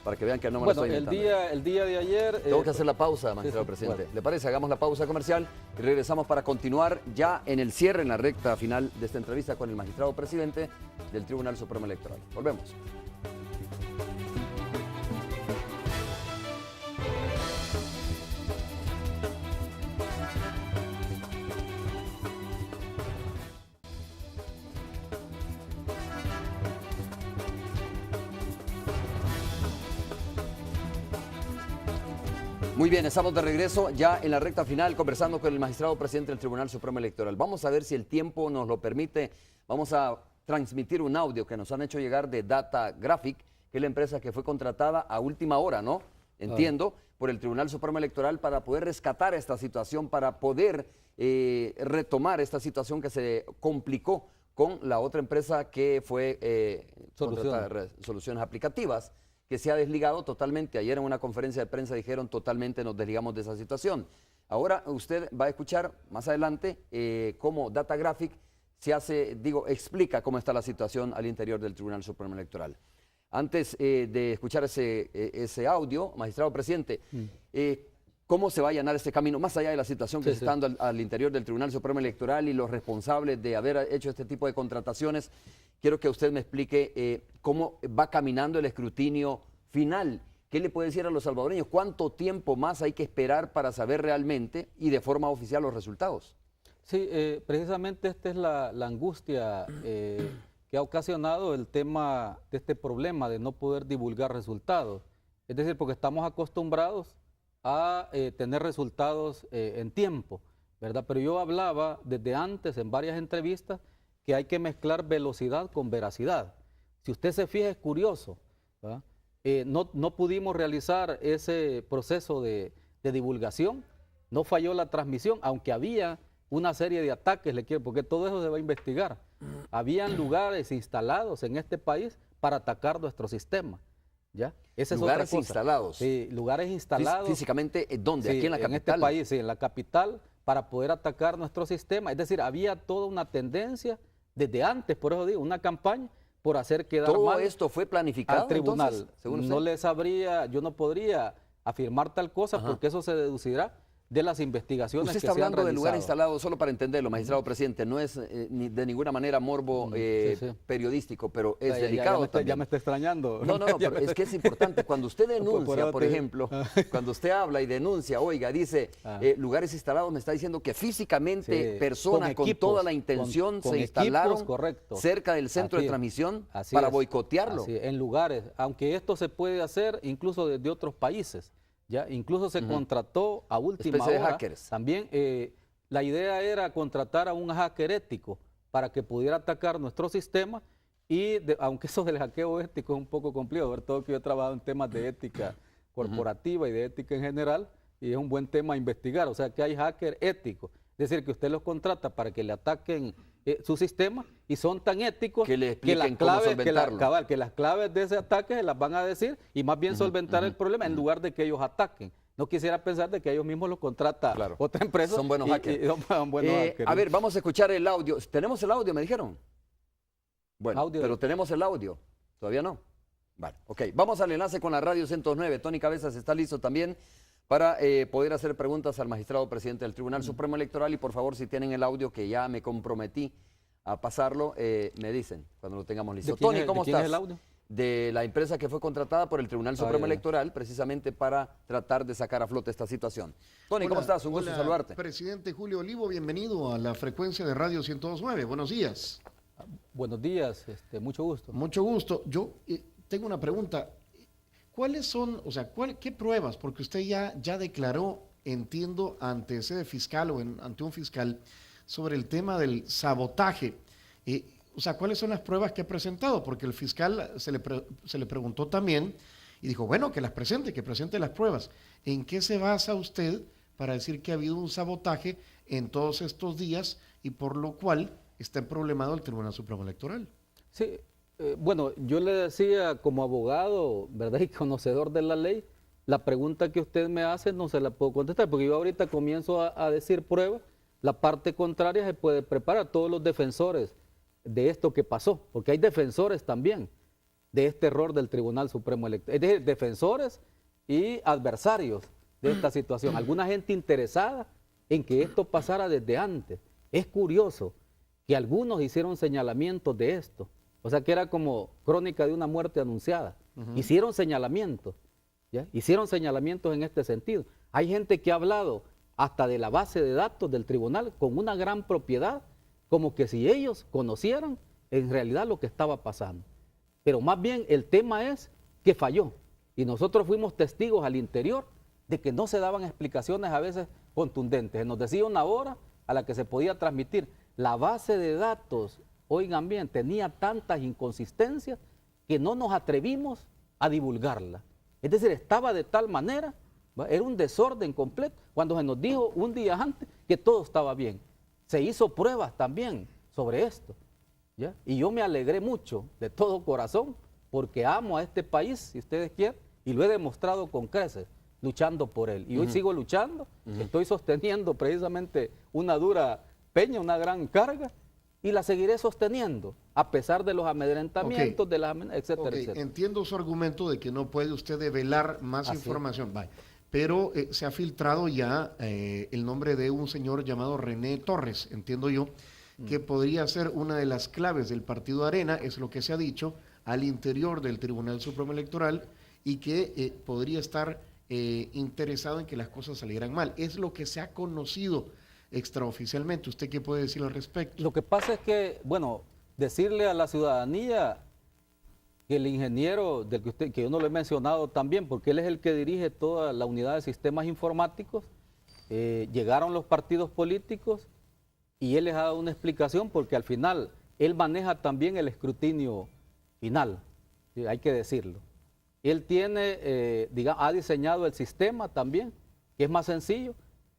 para que vean que no me lo estoy inventando. El día de ayer... Tengo que hacer la pausa, magistrado presidente. Bueno. ¿Le parece? Hagamos la pausa comercial y regresamos para continuar ya en el cierre, en la recta final de esta entrevista con el magistrado presidente del Tribunal Supremo Electoral. Volvemos. Muy bien, estamos de regreso ya en la recta final conversando con el magistrado presidente del Tribunal Supremo Electoral. Vamos a ver si el tiempo nos lo permite. Vamos a transmitir un audio que nos han hecho llegar de Data Graphic, que es la empresa que fue contratada a última hora, ¿no? Entiendo, por el Tribunal Supremo Electoral para poder rescatar esta situación, para poder retomar esta situación que se complicó con la otra empresa que fue Soluciones Aplicativas, que se ha desligado totalmente. Ayer en una conferencia de prensa dijeron totalmente nos desligamos de esa situación. Ahora usted va a escuchar más adelante cómo Data Graphic se hace, explica cómo está la situación al interior del Tribunal Supremo Electoral. Antes de escuchar ese audio, magistrado presidente, ¿cómo se va a allanar este camino, más allá de la situación que se está dando al interior del Tribunal Supremo Electoral y los responsables de haber hecho este tipo de contrataciones? Quiero que usted me explique cómo va caminando el escrutinio final. ¿Qué le puede decir a los salvadoreños? ¿Cuánto tiempo más hay que esperar para saber realmente y de forma oficial los resultados? Sí, precisamente esta es la angustia que ha ocasionado el tema de este problema de no poder divulgar resultados. Es decir, porque estamos acostumbrados a tener resultados en tiempo, ¿verdad? Pero yo hablaba desde antes en varias entrevistas que hay que mezclar velocidad con veracidad. Si usted se fija, es curioso, no pudimos realizar ese proceso de divulgación, no falló la transmisión, aunque había una serie de ataques, porque todo eso se va a investigar. Habían lugares instalados en este país para atacar nuestro sistema. ¿Ya? Esa es lugares otra cosa. Instalados. Sí, lugares instalados. Físicamente, ¿dónde? Sí, aquí en la capital. En este país, sí, en la capital, para poder atacar nuestro sistema. Es decir, había toda una tendencia desde antes, por eso digo, una campaña por hacer quedar ¿Todo mal esto fue planificado al tribunal? Entonces, según usted. No le sabría, yo no podría afirmar tal cosa porque eso se deducirá de las investigaciones Usted que está se han hablando del lugar realizado. instalado, solo para entenderlo, magistrado presidente, no es de ninguna manera morbo sí. periodístico, pero es Ya delicado me también. ya me está extrañando. No, pero es que es importante. Cuando usted denuncia, eso por te- ejemplo, cuando usted habla y denuncia, oiga, dice lugares instalados, me está diciendo que físicamente Sí, personas con equipos, toda la intención con se equipos, instalaron correcto. cerca del centro Así de es. transmisión Así para es. boicotearlo. Así es, en lugares, aunque esto se puede hacer incluso desde otros países, ya incluso se contrató a última Especie de hora. hackers. También la idea era contratar a un hacker ético para que pudiera atacar nuestro sistema y aunque eso del hackeo ético es un poco complicado, sobre todo que yo he trabajado en temas de ética corporativa y de ética en general y es un buen tema a investigar, o sea que hay hacker éticos, es decir que usted los contrata para que le ataquen su sistema y son tan éticos Que le expliquen las cómo claves, solventarlo. que las claves de ese ataque se las van a decir y más bien solventar el problema en lugar de que ellos ataquen. No quisiera pensar de que ellos mismos los contrata Claro. otra empresa. Son buenos hackers. Son buenos hackers. A ver, vamos a escuchar el audio. ¿Tenemos el audio, me dijeron? Bueno, Audio. pero tenemos el audio. ¿Todavía no? Vale, ok. Vamos al enlace con la Radio 109. Tony Cabezas está listo también para poder hacer preguntas al magistrado presidente del Tribunal Supremo Electoral. Y por favor, si tienen el audio, que ya me comprometí a pasarlo, me dicen cuando lo tengamos listo. Tony, ¿cómo quién estás? es el audio? De la empresa que fue contratada por el Tribunal Supremo ya. Electoral, precisamente para tratar de sacar a flote esta situación. Tony, ¿cómo Hola, estás? Un gusto hola, saludarte. Presidente Julio Olivo, bienvenido a la frecuencia de Radio 109. Buenos días. Buenos días, mucho gusto. Mucho gusto. Yo tengo una pregunta. ¿Cuáles son, o sea, qué pruebas? Porque usted ya declaró, entiendo, ante sede fiscal o ante un fiscal sobre el tema del sabotaje. O sea, ¿cuáles son las pruebas que ha presentado? Porque el fiscal se le preguntó también y dijo, bueno, que presente las pruebas. ¿En qué se basa usted para decir que ha habido un sabotaje en todos estos días y por lo cual está problemado el Tribunal Supremo Electoral? Sí, bueno, yo le decía como abogado, ¿verdad? Y conocedor de la ley, la pregunta que usted me hace no se la puedo contestar, porque yo ahorita comienzo a decir pruebas, la parte contraria se puede preparar, todos los defensores de esto que pasó, porque hay defensores también de este error del Tribunal Supremo Electoral, es decir, defensores y adversarios de esta situación, alguna gente interesada en que esto pasara desde antes. Es curioso que algunos hicieron señalamientos de esto, o sea que era como crónica de una muerte anunciada. Hicieron señalamientos, ¿ya? Hicieron señalamientos en este sentido. Hay gente que ha hablado hasta de la base de datos del tribunal con una gran propiedad, como que si ellos conocieran en realidad lo que estaba pasando. Pero más bien el tema es que falló y nosotros fuimos testigos al interior de que no se daban explicaciones a veces contundentes. Nos decía una hora a la que se podía transmitir. La base de datos, oigan bien, tenía tantas inconsistencias que no nos atrevimos a divulgarla. Es decir, estaba de tal manera, ¿va? Era un desorden completo, cuando se nos dijo un día antes que todo estaba bien. Se hizo pruebas también sobre esto, ¿ya? Y yo me alegré mucho, de todo corazón, porque amo a este país, si ustedes quieren, y lo he demostrado con creces, luchando por él. Y hoy sigo luchando, estoy sosteniendo precisamente una dura peña, una gran carga, y la seguiré sosteniendo, a pesar de los amedrentamientos, de las amenazas, etcétera, etcétera. Entiendo su argumento de que no puede usted develar más información, pero se ha filtrado ya el nombre de un señor llamado René Torres, entiendo yo, que podría ser una de las claves del partido Arena, es lo que se ha dicho, al interior del Tribunal Supremo Electoral, y que podría estar interesado en que las cosas salieran mal. Es lo que se ha conocido extraoficialmente. ¿Usted qué puede decir al respecto? Lo que pasa es que, bueno, decirle a la ciudadanía que el ingeniero, que yo no lo he mencionado también, porque él es el que dirige toda la unidad de sistemas informáticos, llegaron los partidos políticos y él les ha dado una explicación porque al final él maneja también el escrutinio final, ¿sí? Hay que decirlo. Él tiene, ha diseñado el sistema también, que es más sencillo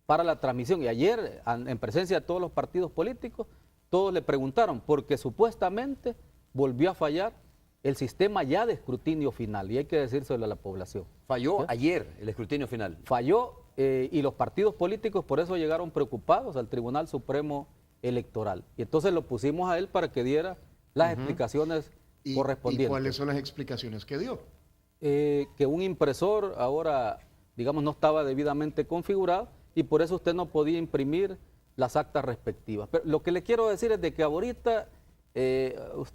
para la transmisión. Y ayer, en presencia de todos los partidos políticos, todos le preguntaron, porque supuestamente volvió a fallar el sistema ya de escrutinio final, y hay que decírselo a la población. Falló ¿Ya? ayer el escrutinio final. Falló, y los partidos políticos por eso llegaron preocupados al Tribunal Supremo Electoral. Y entonces lo pusimos a él para que diera las explicaciones correspondientes. ¿Y cuáles son las explicaciones que dio? Que un impresor ahora, digamos, no estaba debidamente configurado y por eso usted no podía imprimir las actas respectivas. Pero lo que le quiero decir es de que ahorita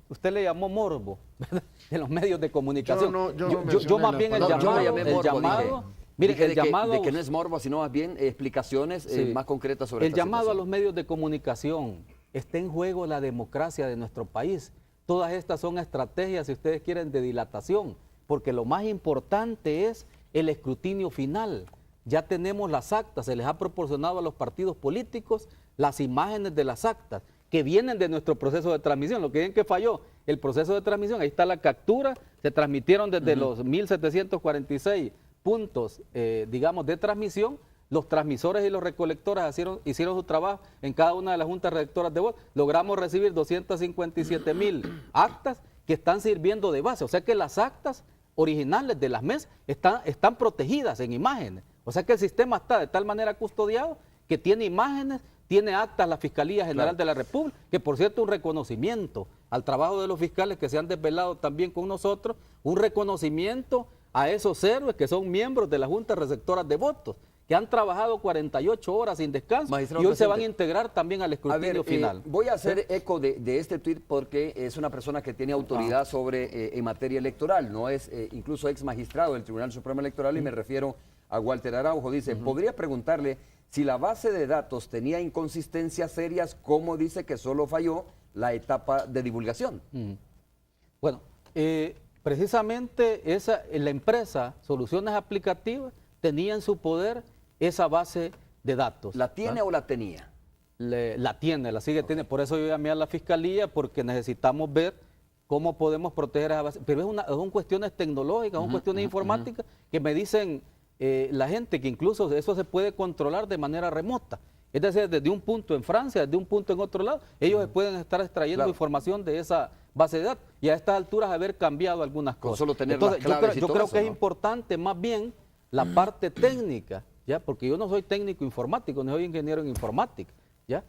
usted le llamó morbo, ¿verdad?, en los medios de comunicación. Yo más bien el llamado, mire, dije el llamado de que no es morbo, sino más bien explicaciones más concretas sobre el esta llamado a los situación. medios de comunicación. Está en juego la democracia de nuestro país. Todas estas son estrategias, si ustedes quieren, de dilatación, porque lo más importante es el escrutinio final. Ya tenemos las actas, se les ha proporcionado a los partidos políticos las imágenes de las actas que vienen de nuestro proceso de transmisión. Lo que dicen que falló, el proceso de transmisión, ahí está la captura, se transmitieron desde los 1746 puntos, digamos, de transmisión. Los transmisores y los recolectores hicieron su trabajo en cada una de las juntas redactoras de voz. Logramos recibir 257,000 actas que están sirviendo de base. O sea que las actas originales de las mesas están protegidas en imágenes. O sea que el sistema está de tal manera custodiado que tiene imágenes, tiene actas la Fiscalía General de la República, que por cierto un reconocimiento al trabajo de los fiscales que se han desvelado también con nosotros, un reconocimiento a esos héroes que son miembros de las juntas receptoras de votos, que han trabajado 48 horas sin descanso, Magistrado y hoy se presidente, van a integrar también al escrutinio final. Voy a hacer eco de este tuit porque es una persona que tiene autoridad sobre en materia electoral, no es incluso ex magistrado del Tribunal Supremo Electoral, y me refiero a Walter Araujo. Dice, podría preguntarle si la base de datos tenía inconsistencias serias, como dice que solo falló la etapa de divulgación. Bueno, precisamente la empresa Soluciones Aplicativas tenía en su poder esa base de datos. ¿La tiene o la tenía? La tiene, la sigue teniendo. Por eso yo llamé a la Fiscalía, porque necesitamos ver cómo podemos proteger esa base. Pero son cuestiones tecnológicas, son cuestiones informáticas que me dicen la gente que incluso eso se puede controlar de manera remota. Es decir, desde un punto en Francia, desde un punto en otro lado, ellos pueden estar extrayendo información de esa base de datos y a estas alturas haber cambiado algunas cosas. Con solo tener Entonces, las claves yo y creo todo que eso, es importante más bien la parte técnica, ¿ya? Porque yo no soy técnico informático, no soy ingeniero en informática, ¿ya?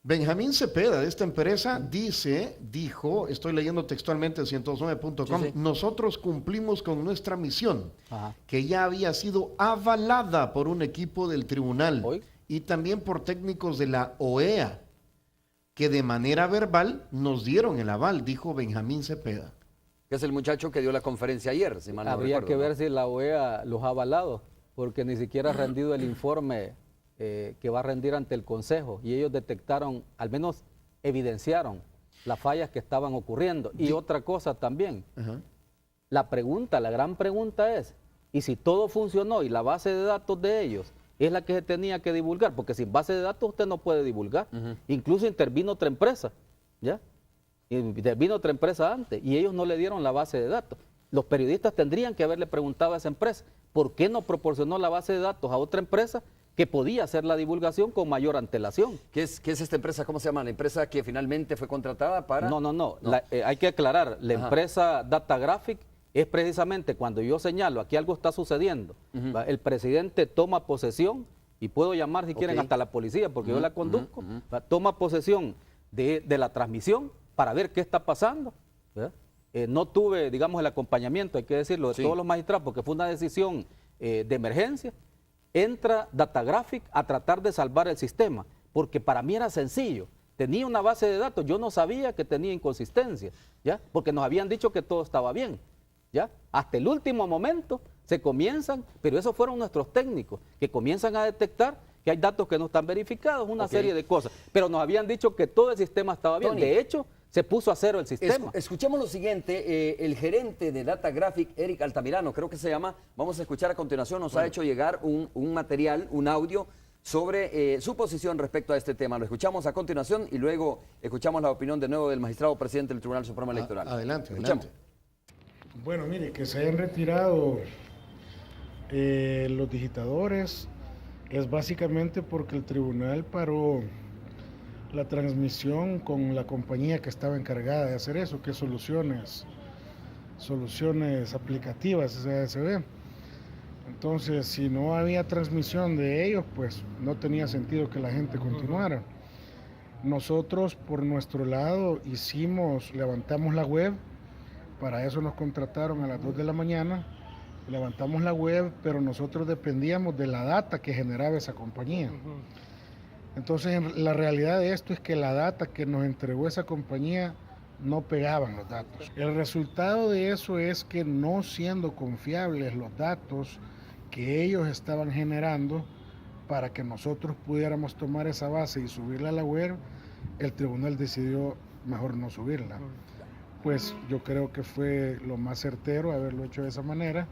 Benjamín Cepeda, de esta empresa, dijo, estoy leyendo textualmente 109.com, Sí. nosotros cumplimos con nuestra misión, Ajá. que ya había sido avalada por un equipo del tribunal Hoy. y también por técnicos de la OEA, que de manera verbal nos dieron el aval, dijo Benjamín Cepeda. Que es el muchacho que dio la conferencia ayer, si mal no Habría recuerdo, que ¿no? ver si la OEA los ha avalado, porque ni siquiera ha rendido el informe que va a rendir ante el Consejo, y ellos detectaron, al menos evidenciaron las fallas que estaban ocurriendo. Y otra cosa también, Ajá. la gran pregunta es, ¿y si todo funcionó y la base de datos de ellos es la que se tenía que divulgar? Porque sin base de datos usted no puede divulgar. Incluso intervino otra empresa, ¿ya? Intervino otra empresa antes y ellos no le dieron la base de datos. Los periodistas tendrían que haberle preguntado a esa empresa, ¿por qué no proporcionó la base de datos a otra empresa que podía hacer la divulgación con mayor antelación? ¿Qué es esta empresa? ¿Cómo se llama? ¿La empresa que finalmente fue contratada para...? No. Hay que aclarar, la empresa Datagraphic es precisamente cuando yo señalo, aquí algo está sucediendo, ¿va? El presidente toma posesión, y puedo llamar si quieren hasta la policía, porque yo la conduzco, ¿va? Toma posesión de la transmisión para ver qué está pasando, ¿verdad? No tuve, digamos, el acompañamiento, hay que decirlo, de todos los magistrados, porque fue una decisión de emergencia. Entra Datagraphic a tratar de salvar el sistema, porque para mí era sencillo. Tenía una base de datos, yo no sabía que tenía inconsistencia, ¿ya? Porque nos habían dicho que todo estaba bien, ¿ya? Hasta el último momento se comienzan, pero esos fueron nuestros técnicos, que comienzan a detectar que hay datos que no están verificados, una serie de cosas. Pero nos habían dicho que todo el sistema estaba bien. Tony, de hecho, se puso a cero el sistema. Escuchemos lo siguiente, el gerente de Datagraphic, Eric Altamirano, creo que se llama, vamos a escuchar a continuación, nos ha hecho llegar un material, un audio sobre su posición respecto a este tema. Lo escuchamos a continuación y luego escuchamos la opinión de nuevo del magistrado presidente del Tribunal Supremo Electoral. Adelante, Escuchemos. adelante. Bueno, mire, que se hayan retirado los digitadores es básicamente porque el tribunal paró la transmisión con la compañía que estaba encargada de hacer eso, que es Soluciones Aplicativas, SASB. Entonces, si no había transmisión de ellos, pues no tenía sentido que la gente continuara. Nosotros, por nuestro lado, levantamos la web, para eso nos contrataron a las 2 de la mañana, levantamos la web, pero nosotros dependíamos de la data que generaba esa compañía. Entonces, la realidad de esto es que la data que nos entregó esa compañía no pegaban los datos. El resultado de eso es que no siendo confiables los datos que ellos estaban generando para que nosotros pudiéramos tomar esa base y subirla a la web, el tribunal decidió mejor no subirla. Pues yo creo que fue lo más certero haberlo hecho de esa manera,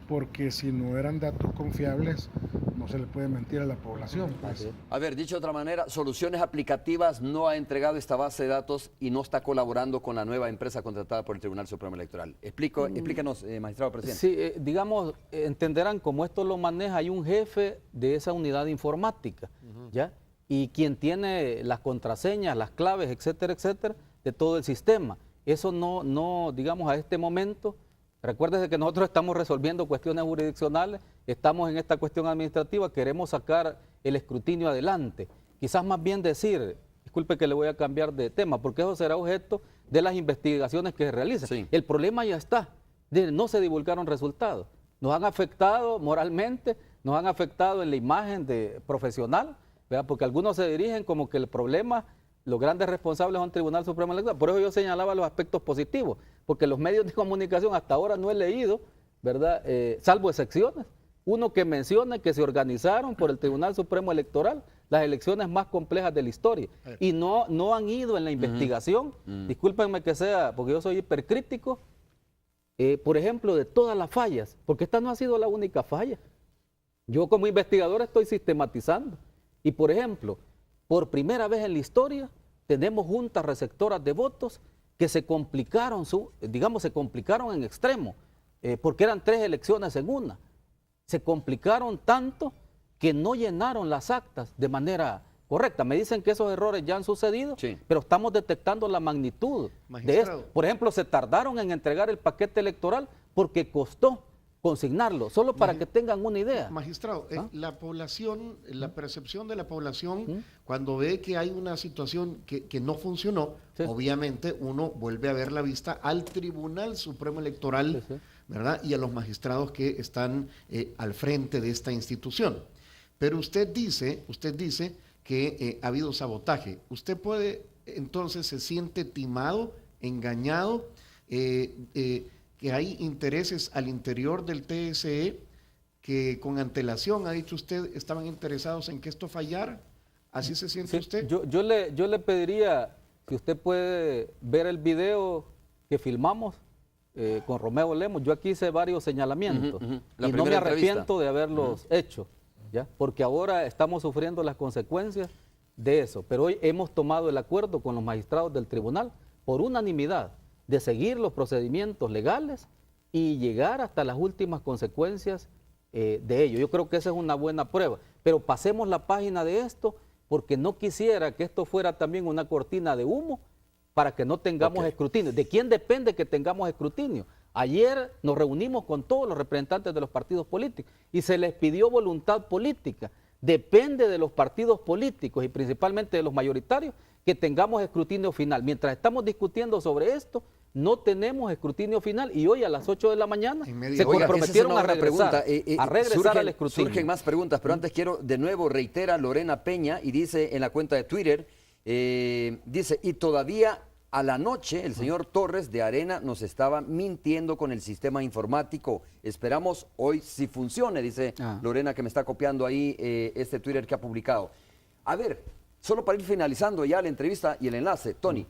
porque si no eran datos confiables, no se le puede mentir a la población. Pues. A ver, dicho de otra manera, Soluciones Aplicativas no ha entregado esta base de datos y no está colaborando con la nueva empresa contratada por el Tribunal Supremo Electoral. Explícanos, magistrado presidente. Sí, digamos, entenderán, como esto lo maneja, hay un jefe de esa unidad informática, ¿ya? Y quien tiene las contraseñas, las claves, etcétera, etcétera, de todo el sistema. Eso no, digamos, a este momento. Recuérdese que nosotros estamos resolviendo cuestiones jurisdiccionales, estamos en esta cuestión administrativa, queremos sacar el escrutinio adelante. Quizás más bien decir, disculpe que le voy a cambiar de tema, porque eso será objeto de las investigaciones que se realicen. Sí. El problema ya está, no se divulgaron resultados. Nos han afectado moralmente, nos han afectado en la imagen profesional, ¿verdad? Porque algunos se dirigen como que el problema, los grandes responsables son el Tribunal Supremo Electoral. Por eso yo señalaba los aspectos positivos, porque los medios de comunicación hasta ahora no he leído, ¿verdad? Salvo excepciones, uno que menciona que se organizaron por el Tribunal Supremo Electoral las elecciones más complejas de la historia y no han ido en la investigación, discúlpenme que sea, porque yo soy hipercrítico, por ejemplo, de todas las fallas, porque esta no ha sido la única falla. Yo como investigador estoy sistematizando y, por ejemplo, por primera vez en la historia tenemos juntas receptoras de votos que se complicaron, se complicaron en extremo, porque eran 3 elecciones en una. Se complicaron tanto que no llenaron las actas de manera correcta. Me dicen que esos errores ya han sucedido, sí, pero estamos detectando la magnitud de esto. Por ejemplo, se tardaron en entregar el paquete electoral porque costó consignarlo, solo para que tengan una idea. Magistrado, la población, la percepción de la población, cuando ve que hay una situación que no funcionó, sí, obviamente uno vuelve a ver la vista al Tribunal Supremo Electoral, sí, sí, ¿verdad? Y a los magistrados que están al frente de esta institución. Pero usted dice que ha habido sabotaje. ¿Usted puede, entonces, se siente timado, engañado, que hay intereses al interior del TSE que con antelación, ha dicho usted, estaban interesados en que esto fallara? ¿Así se siente usted? Yo le pediría, si usted puede ver el video que filmamos con Romeo Lemos, yo aquí hice varios señalamientos y no me arrepiento de haberlos hecho, ¿ya? Porque ahora estamos sufriendo las consecuencias de eso, pero hoy hemos tomado el acuerdo con los magistrados del tribunal por unanimidad de seguir los procedimientos legales y llegar hasta las últimas consecuencias de ello. Yo creo que esa es una buena prueba, pero pasemos la página de esto porque no quisiera que esto fuera también una cortina de humo para que no tengamos escrutinio. ¿De quién depende que tengamos escrutinio? Ayer nos reunimos con todos los representantes de los partidos políticos y se les pidió voluntad política. Depende de los partidos políticos y principalmente de los mayoritarios que tengamos escrutinio final. Mientras estamos discutiendo sobre esto, no tenemos escrutinio final y hoy a las 8 de la mañana se comprometieron a regresar al escrutinio. Surgen más preguntas, pero antes quiero de nuevo reitera Lorena Peña y dice en la cuenta de Twitter, dice, y todavía a la noche el señor Torres de Arena nos estaba mintiendo con el sistema informático. Esperamos hoy si funcione, dice Lorena, que me está copiando ahí este Twitter que ha publicado. A ver, solo para ir finalizando ya la entrevista y el enlace, Tony,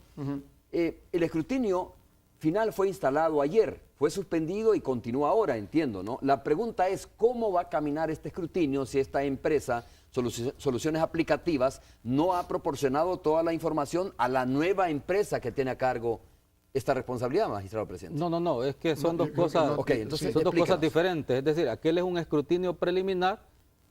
el escrutinio final fue instalado ayer, fue suspendido y continúa ahora, entiendo, ¿no? La pregunta es, ¿cómo va a caminar este escrutinio si esta empresa, Soluciones Aplicativas, no ha proporcionado toda la información a la nueva empresa que tiene a cargo esta responsabilidad, magistrado presidente? No, es que son dos cosas, son dos cosas diferentes. Es decir, aquel es un escrutinio preliminar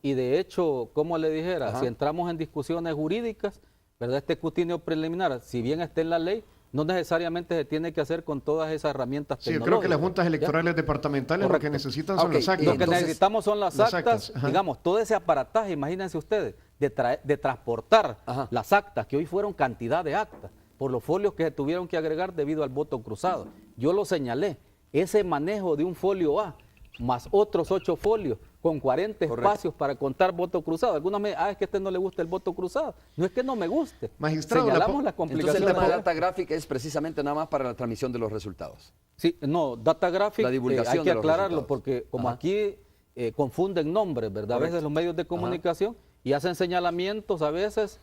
y de hecho, como le dijera, si entramos en discusiones jurídicas, ¿verdad? Este escrutinio preliminar, si bien está en la ley, no necesariamente se tiene que hacer con todas esas herramientas tecnológicas. Sí, yo creo que las juntas electorales departamentales lo que necesitan son las actas. Lo que necesitamos son las actas, digamos, todo ese aparataje, imagínense ustedes, de transportar las actas, que hoy fueron cantidad de actas, por los folios que se tuvieron que agregar debido al voto cruzado. Yo lo señalé, ese manejo de un folio A más otros 8 folios con 40 Correcto. espacios para contar voto cruzado. Algunos me dicen, es que a este no le gusta el voto cruzado. No es que no me guste. Magistrado, Señalamos las Entonces el complicaciones. tema de data gráfica es precisamente nada más para la transmisión de los resultados. Sí, no, data graphic, La divulgación hay que de los aclararlo resultados. porque como Ajá. aquí confunden nombres, ¿verdad? Correcto. A veces los medios de comunicación y hacen señalamientos a veces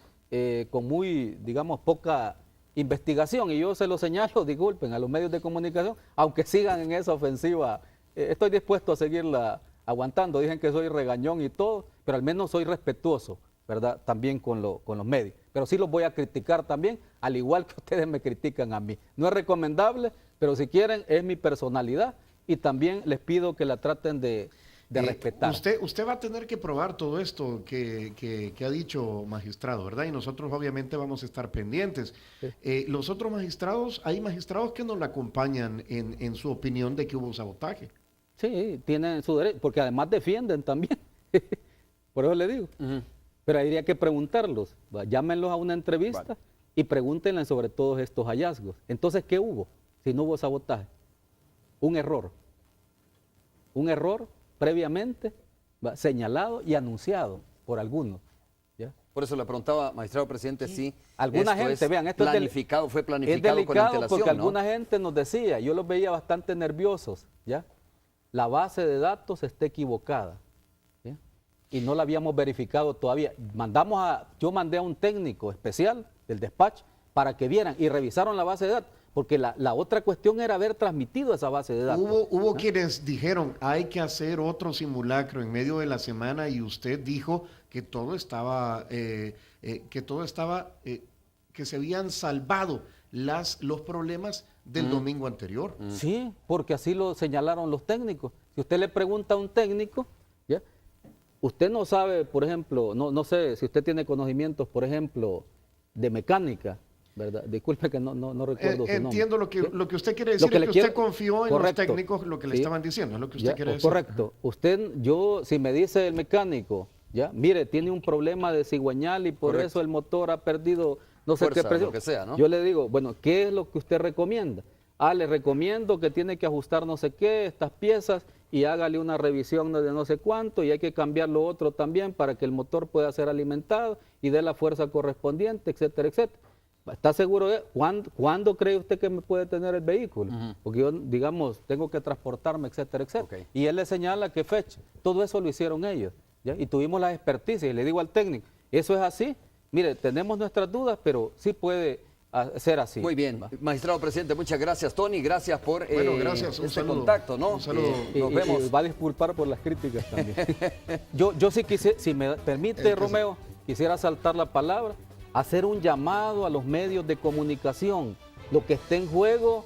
con muy, digamos, poca investigación. Y yo se lo señalo, disculpen, a los medios de comunicación, aunque sigan en esa ofensiva, estoy dispuesto a seguirla aguantando. Dicen que soy regañón y todo, pero al menos soy respetuoso, ¿verdad? También con los medios. Pero sí los voy a criticar también, al igual que ustedes me critican a mí. No es recomendable, pero si quieren, es mi personalidad y también les pido que la traten de respetar. Usted va a tener que probar todo esto que ha dicho, magistrado, ¿verdad? Y nosotros obviamente vamos a estar pendientes. Los otros magistrados, hay magistrados que nos la acompañan en su opinión de que hubo sabotaje. Sí, tienen su derecho, porque además defienden también. Por eso le digo. Pero habría que preguntarlos, llámenlos a una entrevista y pregúntenle sobre todos estos hallazgos. Entonces, ¿qué hubo si no hubo sabotaje? Un error. Un error previamente señalado y anunciado por algunos. ¿Ya? Por eso le preguntaba, magistrado presidente, si Alguna esto gente, es vean, esto planificado, fue es planificado con delicado antelación, porque ¿no? alguna gente nos decía, yo los veía bastante nerviosos, ¿ya? La base de datos está equivocada, ¿ya? Y no la habíamos verificado todavía. Yo mandé a un técnico especial del despacho para que vieran y revisaron la base de datos, porque la otra cuestión era haber transmitido esa base de datos. Hubo quienes dijeron, hay que hacer otro simulacro en medio de la semana y usted dijo que todo estaba, que se habían salvado los problemas del domingo anterior. Sí, porque así lo señalaron los técnicos. Si usted le pregunta a un técnico, ¿ya? Usted no sabe, por ejemplo, no sé si usted tiene conocimientos, por ejemplo, de mecánica, ¿verdad? Disculpe que no recuerdo su nombre. Entiendo lo que usted quiere decir, Lo que es le que quiero- usted confió en Correcto. los técnicos lo que le Sí. estaban diciendo, es lo que usted Ya, quiere decir. correcto. Si me dice el mecánico, ya, mire, tiene un problema de cigüeñal y por Correcto. eso el motor ha perdido no sé Fuerza, qué presión. lo que sea, ¿no? Yo le digo, bueno, ¿qué es lo que usted recomienda? Le recomiendo que tiene que ajustar no sé qué, estas piezas, y hágale una revisión de no sé cuánto, y hay que cambiar lo otro también para que el motor pueda ser alimentado y dé la fuerza correspondiente, etcétera, etcétera. ¿Está seguro de cuándo cree usted que me puede tener el vehículo? Porque yo, digamos, tengo que transportarme, etcétera, etcétera. Ok. Y él le señala qué fecha. Todo eso lo hicieron ellos, ¿ya? Y tuvimos la experticia, y le digo al técnico, eso es así. Mire, tenemos nuestras dudas, pero sí puede ser así. Muy bien, magistrado presidente, muchas gracias, Tony, gracias por Bueno, gracias, un este saludo. contacto, ¿no? Un saludo. Nos vemos. Y va a disculpar por las críticas también. yo sí quise, si me permite, Romeo, quisiera saltar la palabra, hacer un llamado a los medios de comunicación. Lo que está en juego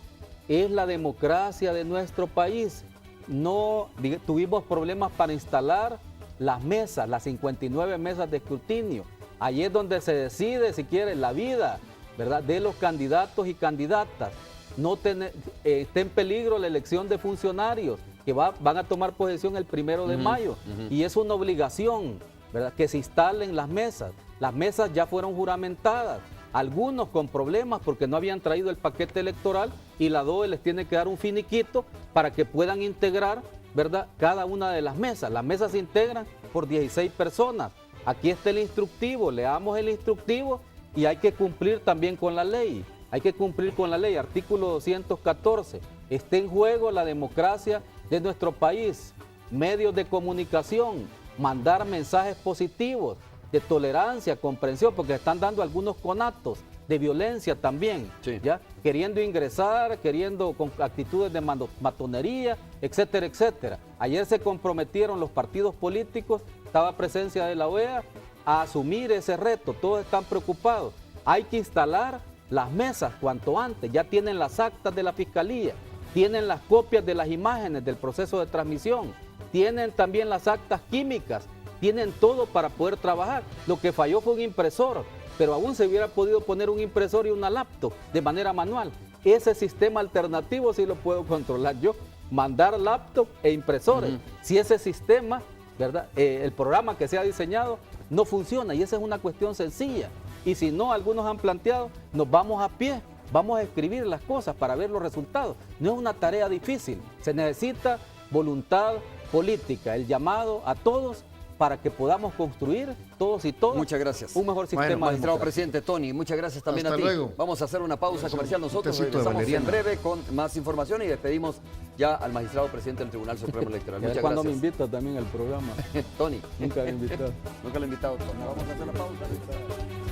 es la democracia de nuestro país. Tuvimos problemas para instalar las mesas, las 59 mesas de escrutinio. Ahí es donde se decide, si quiere, la vida, ¿verdad?, de los candidatos y candidatas. Está en peligro la elección de funcionarios que van a tomar posesión el 1 de mayo. Y es una obligación, ¿verdad?, que se instalen las mesas. Las mesas ya fueron juramentadas. Algunos con problemas porque no habían traído el paquete electoral y la DOE les tiene que dar un finiquito para que puedan integrar, ¿verdad?, cada una de las mesas. Las mesas se integran por 16 personas. Aquí está el instructivo, leamos el instructivo y hay que cumplir también con la ley. Hay que cumplir con la ley, artículo 214. Está en juego la democracia de nuestro país. Medios de comunicación, mandar mensajes positivos de tolerancia, comprensión, porque están dando algunos conatos de violencia también, Sí. ¿ya? Queriendo ingresar, con actitudes de matonería, etcétera, etcétera. Ayer se comprometieron los partidos políticos, estaba presencia de la OEA, a asumir ese reto. Todos están preocupados. Hay que instalar las mesas cuanto antes. Ya tienen las actas de la Fiscalía, tienen las copias de las imágenes del proceso de transmisión, tienen también las actas químicas, tienen todo para poder trabajar. Lo que falló fue un impresor, pero aún se hubiera podido poner un impresor y una laptop de manera manual. Ese sistema alternativo sí lo puedo controlar yo, mandar laptop e impresores. Si ese sistema, ¿verdad?, el programa que se ha diseñado no funciona, y esa es una cuestión sencilla. Y si no, algunos han planteado, nos vamos a pie, vamos a escribir las cosas para ver los resultados. No es una tarea difícil, se necesita voluntad política, el llamado a todos para que podamos construir todos y todas Muchas gracias. un mejor sistema. Magistrado democrático. presidente Tony, muchas gracias también Hasta a ti. luego. Vamos a hacer una pausa comercial nosotros, tecito de regresamos en valeriana. breve con más información y despedimos ya al magistrado presidente del Tribunal Supremo Electoral. Ya Muchas cuando me gracias. invita también al programa. Tony. Nunca me he invitado. Nunca lo he invitado, Tony. Vamos a hacer la pausa.